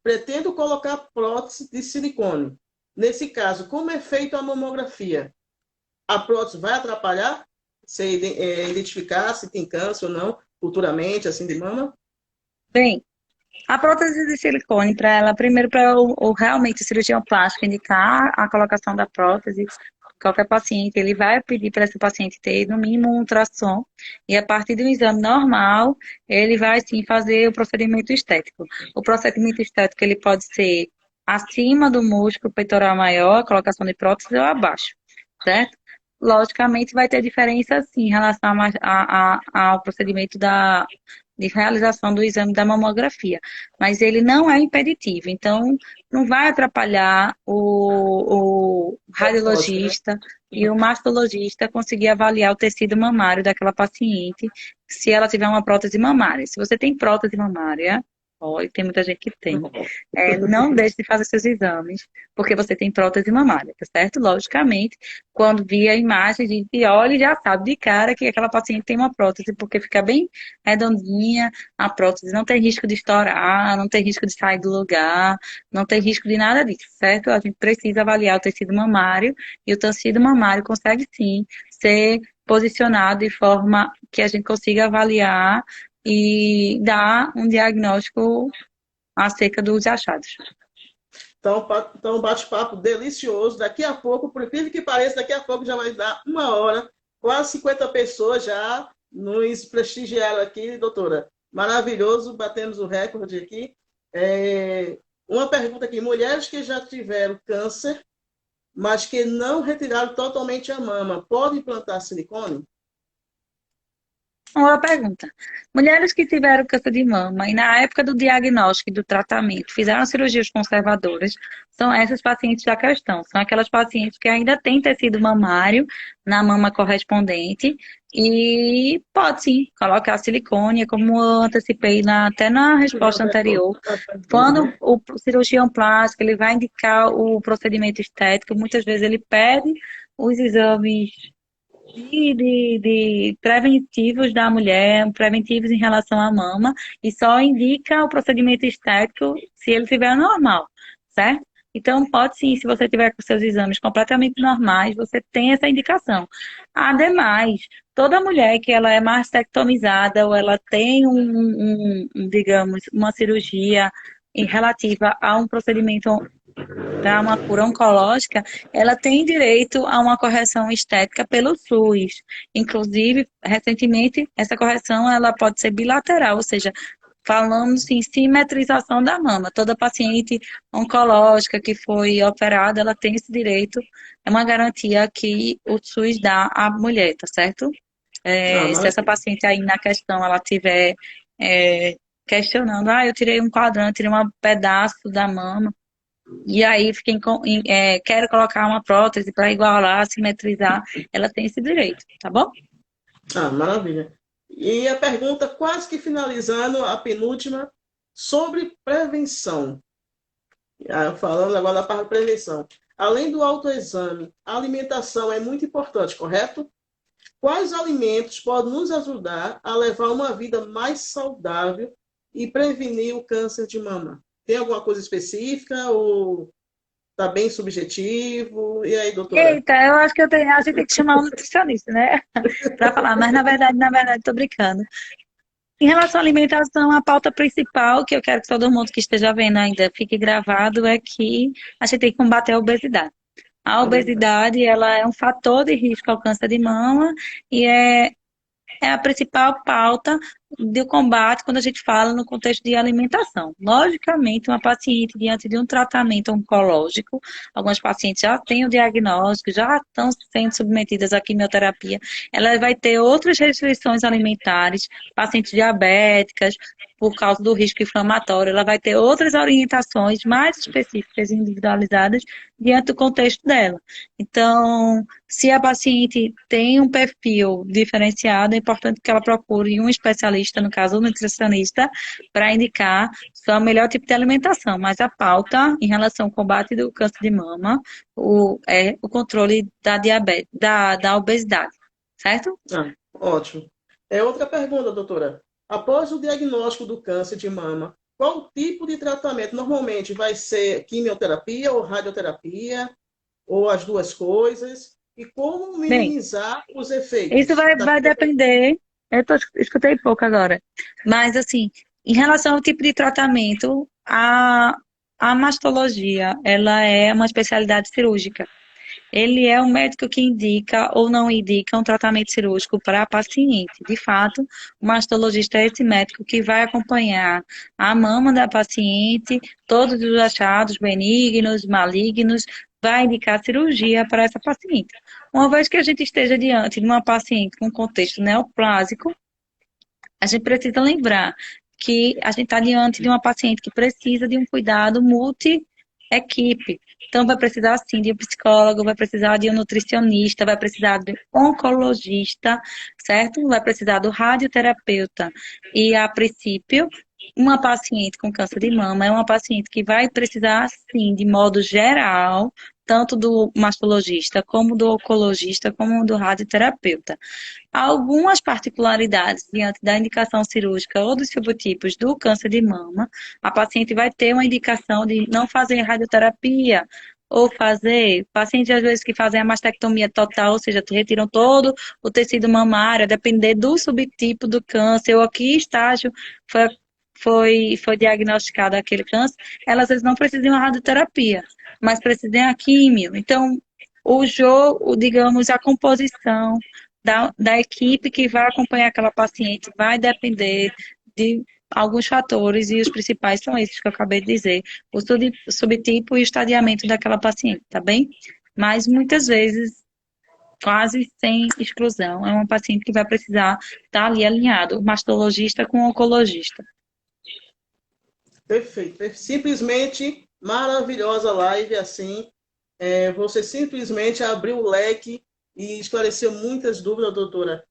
Pretendo colocar prótese de silicone. Nesse caso, como é feita a mamografia? A prótese vai atrapalhar se identificar se tem câncer ou não, futuramente, assim, de mama? Bem, a prótese de silicone, para ela, primeiro, para realmente o cirurgião plástico indicar a colocação da prótese, qualquer paciente, ele vai pedir para esse paciente ter, no mínimo, um ultrassom, e a partir de um exame normal, ele vai, sim, fazer o procedimento estético. O procedimento estético, ele pode ser acima do músculo peitoral maior, a colocação de prótese, ou abaixo, certo? Logicamente, vai ter diferença, sim, em relação ao procedimento de realização do exame da mamografia, mas ele não é impeditivo, então não vai atrapalhar o radiologista e o mastologista conseguir avaliar o tecido mamário daquela paciente se ela tiver uma prótese mamária. Se você tem prótese mamária, olha, tem muita gente que tem, não deixe de fazer seus exames, porque você tem prótese mamária, tá certo? Logicamente, quando vir a imagem, a gente olha e já sabe de cara que aquela paciente tem uma prótese, porque fica bem redondinha, a prótese não tem risco de estourar, não tem risco de sair do lugar, não tem risco de nada disso, certo? A gente precisa avaliar o tecido mamário, e o tecido mamário consegue sim ser posicionado de forma que a gente consiga avaliar e dar um diagnóstico acerca dos achados. Então, um bate-papo delicioso. Daqui a pouco, por incrível que pareça, daqui a pouco já vai dar 1 hora. Quase 50 pessoas já nos prestigiaram aqui, doutora. Maravilhoso, batemos o recorde aqui. Uma pergunta aqui. Mulheres que já tiveram câncer, mas que não retiraram totalmente a mama, podem implantar silicone? Uma pergunta. Mulheres que tiveram câncer de mama e na época do diagnóstico e do tratamento fizeram cirurgias conservadoras, são essas pacientes da questão. São aquelas pacientes que ainda têm tecido mamário na mama correspondente e pode sim colocar silicone, como eu antecipei até na resposta anterior. Quando o cirurgião plástico ele vai indicar o procedimento estético, muitas vezes ele pede os exames de preventivos da mulher, preventivos em relação à mama, e só indica o procedimento estético se ele estiver normal, certo? Então, pode sim, se você tiver com seus exames completamente normais, você tem essa indicação. Ademais, toda mulher que ela é mastectomizada ou ela tem digamos, uma cirurgia relativa a um procedimento para uma cura oncológica, ela tem direito a uma correção estética pelo SUS. Inclusive, recentemente, essa correção ela pode ser bilateral, ou seja, falamos em simetrização da mama. Toda paciente oncológica que foi operada, ela tem esse direito. É uma garantia que o SUS dá à mulher, tá certo? Se essa paciente aí na questão, ela tiver questionando, eu tirei um quadrante, tirei um pedaço da mama, e aí quero colocar uma prótese para igualar, simetrizar, ela tem esse direito, tá bom? Maravilha. E a pergunta, quase que finalizando, a penúltima, sobre prevenção. Falando agora da parte de prevenção. Além do autoexame, a alimentação é muito importante, correto? Quais alimentos podem nos ajudar a levar uma vida mais saudável e prevenir o câncer de mama? Tem alguma coisa específica ou está bem subjetivo? E aí, doutora? Eita, eu acho que a gente tem que chamar um nutricionista, né? Para falar, mas na verdade, estou brincando. Em relação à alimentação, a pauta principal que eu quero que todo mundo que esteja vendo ainda fique gravado é que a gente tem que combater a obesidade. A obesidade, ela é um fator de risco ao câncer de mama e é a principal pauta do combate quando a gente fala no contexto de alimentação. Logicamente, uma paciente diante de um tratamento oncológico, algumas pacientes já têm o diagnóstico, já estão sendo submetidas à quimioterapia, ela vai ter outras restrições alimentares, pacientes diabéticas, por causa do risco inflamatório, ela vai ter outras orientações mais específicas e individualizadas diante do contexto dela. Então, se a paciente tem um perfil diferenciado, é importante que ela procure um especialista, no caso, um nutricionista, para indicar só o melhor tipo de alimentação. Mas a pauta em relação ao combate do câncer de mama é o controle da diabetes, da obesidade, certo? Ótimo. Outra pergunta, doutora. Após o diagnóstico do câncer de mama, qual tipo de tratamento? Normalmente vai ser quimioterapia ou radioterapia, ou as duas coisas? E como Bem, minimizar os efeitos? isso vai depender. Escutei pouco agora. Mas, assim, em relação ao tipo de tratamento, a mastologia, ela é uma especialidade cirúrgica. Ele é o médico que indica ou não indica um tratamento cirúrgico para a paciente. De fato, o mastologista é esse médico que vai acompanhar a mama da paciente, todos os achados benignos, malignos, vai indicar cirurgia para essa paciente. Uma vez que a gente esteja diante de uma paciente com contexto neoplásico, a gente precisa lembrar que a gente está diante de uma paciente que precisa de um cuidado multi-equipe. Então, vai precisar, sim, de um psicólogo, vai precisar de um nutricionista, vai precisar de um oncologista, certo? Vai precisar do radioterapeuta. E, a princípio, uma paciente com câncer de mama é uma paciente que vai precisar, sim, de modo geral, tanto do mastologista, como do oncologista, como do radioterapeuta. Algumas particularidades diante da indicação cirúrgica ou dos subtipos do câncer de mama, a paciente vai ter uma indicação de não fazer radioterapia ou fazer, pacientes às vezes que fazem a mastectomia total, ou seja, retiram todo o tecido mamário, a depender do subtipo do câncer ou a que estágio foi diagnosticado aquele câncer, elas às vezes não precisam de uma radioterapia, mas precisam de uma químio. Então, o jogo, digamos, a composição da equipe que vai acompanhar aquela paciente vai depender de alguns fatores e os principais são esses que eu acabei de dizer, o subtipo e o estadiamento daquela paciente, tá bem? Mas muitas vezes, quase sem exclusão, é uma paciente que vai precisar estar ali alinhado, o mastologista com o oncologista. Perfeito. Simplesmente maravilhosa live, assim. Você simplesmente abriu o leque e esclareceu muitas dúvidas, doutora.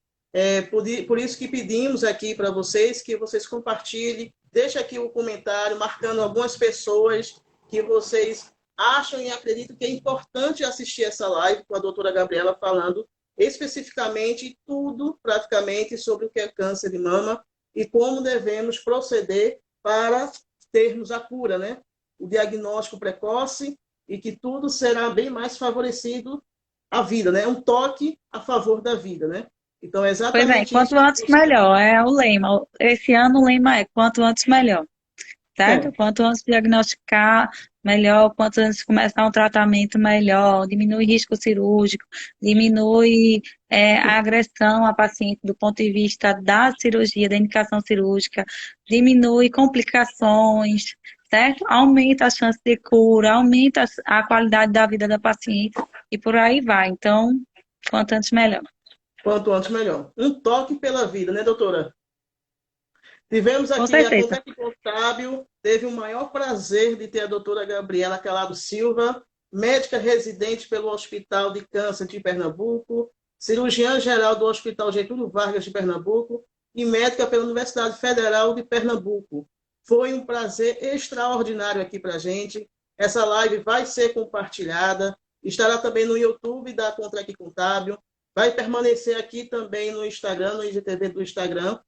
Por isso que pedimos aqui para vocês que vocês compartilhem, deixe aqui o comentário marcando algumas pessoas que vocês acham e acreditam que é importante assistir essa live com a doutora Gabriela falando especificamente tudo, praticamente, sobre o que é câncer de mama e como devemos proceder para termos a cura, né? O diagnóstico precoce e que tudo será bem mais favorecido à vida, né? Um toque a favor da vida, né? Então, é Pois é, exatamente isso quanto que antes você... melhor, é o lema. Esse ano o lema é quanto antes melhor, certo? Quanto antes diagnosticar, melhor, quanto antes começar um tratamento, melhor, diminui risco cirúrgico, diminui a agressão à paciente do ponto de vista da cirurgia, da indicação cirúrgica, diminui complicações, certo? Aumenta a chance de cura, aumenta a qualidade da vida da paciente e por aí vai. Então, quanto antes melhor. Quanto antes, melhor. Um toque pela vida, né, doutora? Tivemos Com aqui a certeza. Conversa Contábil, teve o maior prazer de ter a doutora Gabriela Calado Silva, médica residente pelo Hospital de Câncer de Pernambuco, cirurgiã-geral do Hospital Getúlio Vargas de Pernambuco e médica pela Universidade Federal de Pernambuco. Foi um prazer extraordinário aqui para a gente. Essa live vai ser compartilhada, estará também no YouTube da Contraque Contábil, vai permanecer aqui também no Instagram, no IGTV do Instagram.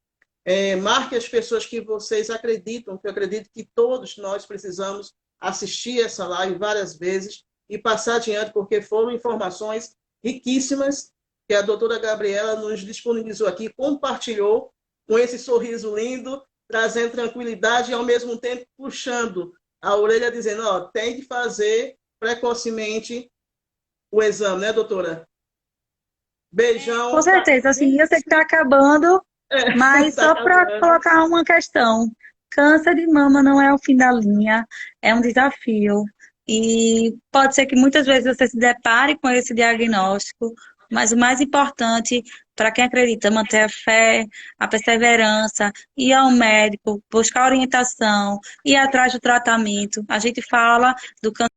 Marque as pessoas que vocês acreditam, que eu acredito que todos nós precisamos assistir essa live várias vezes e passar adiante, porque foram informações riquíssimas que a doutora Gabriela nos disponibilizou aqui, compartilhou com esse sorriso lindo, trazendo tranquilidade e, ao mesmo tempo, puxando a orelha, dizendo, tem que fazer precocemente o exame, né, doutora? Beijão. Com certeza, assim, eu sei que está acabando, mas Tá só para acabando. colocar uma questão: câncer de mama não é o fim da linha, é um desafio. E pode ser que muitas vezes você se depare com esse diagnóstico, mas o mais importante para quem acredita é manter a fé, a perseverança, ir ao médico, buscar orientação, ir atrás do tratamento. A gente fala do câncer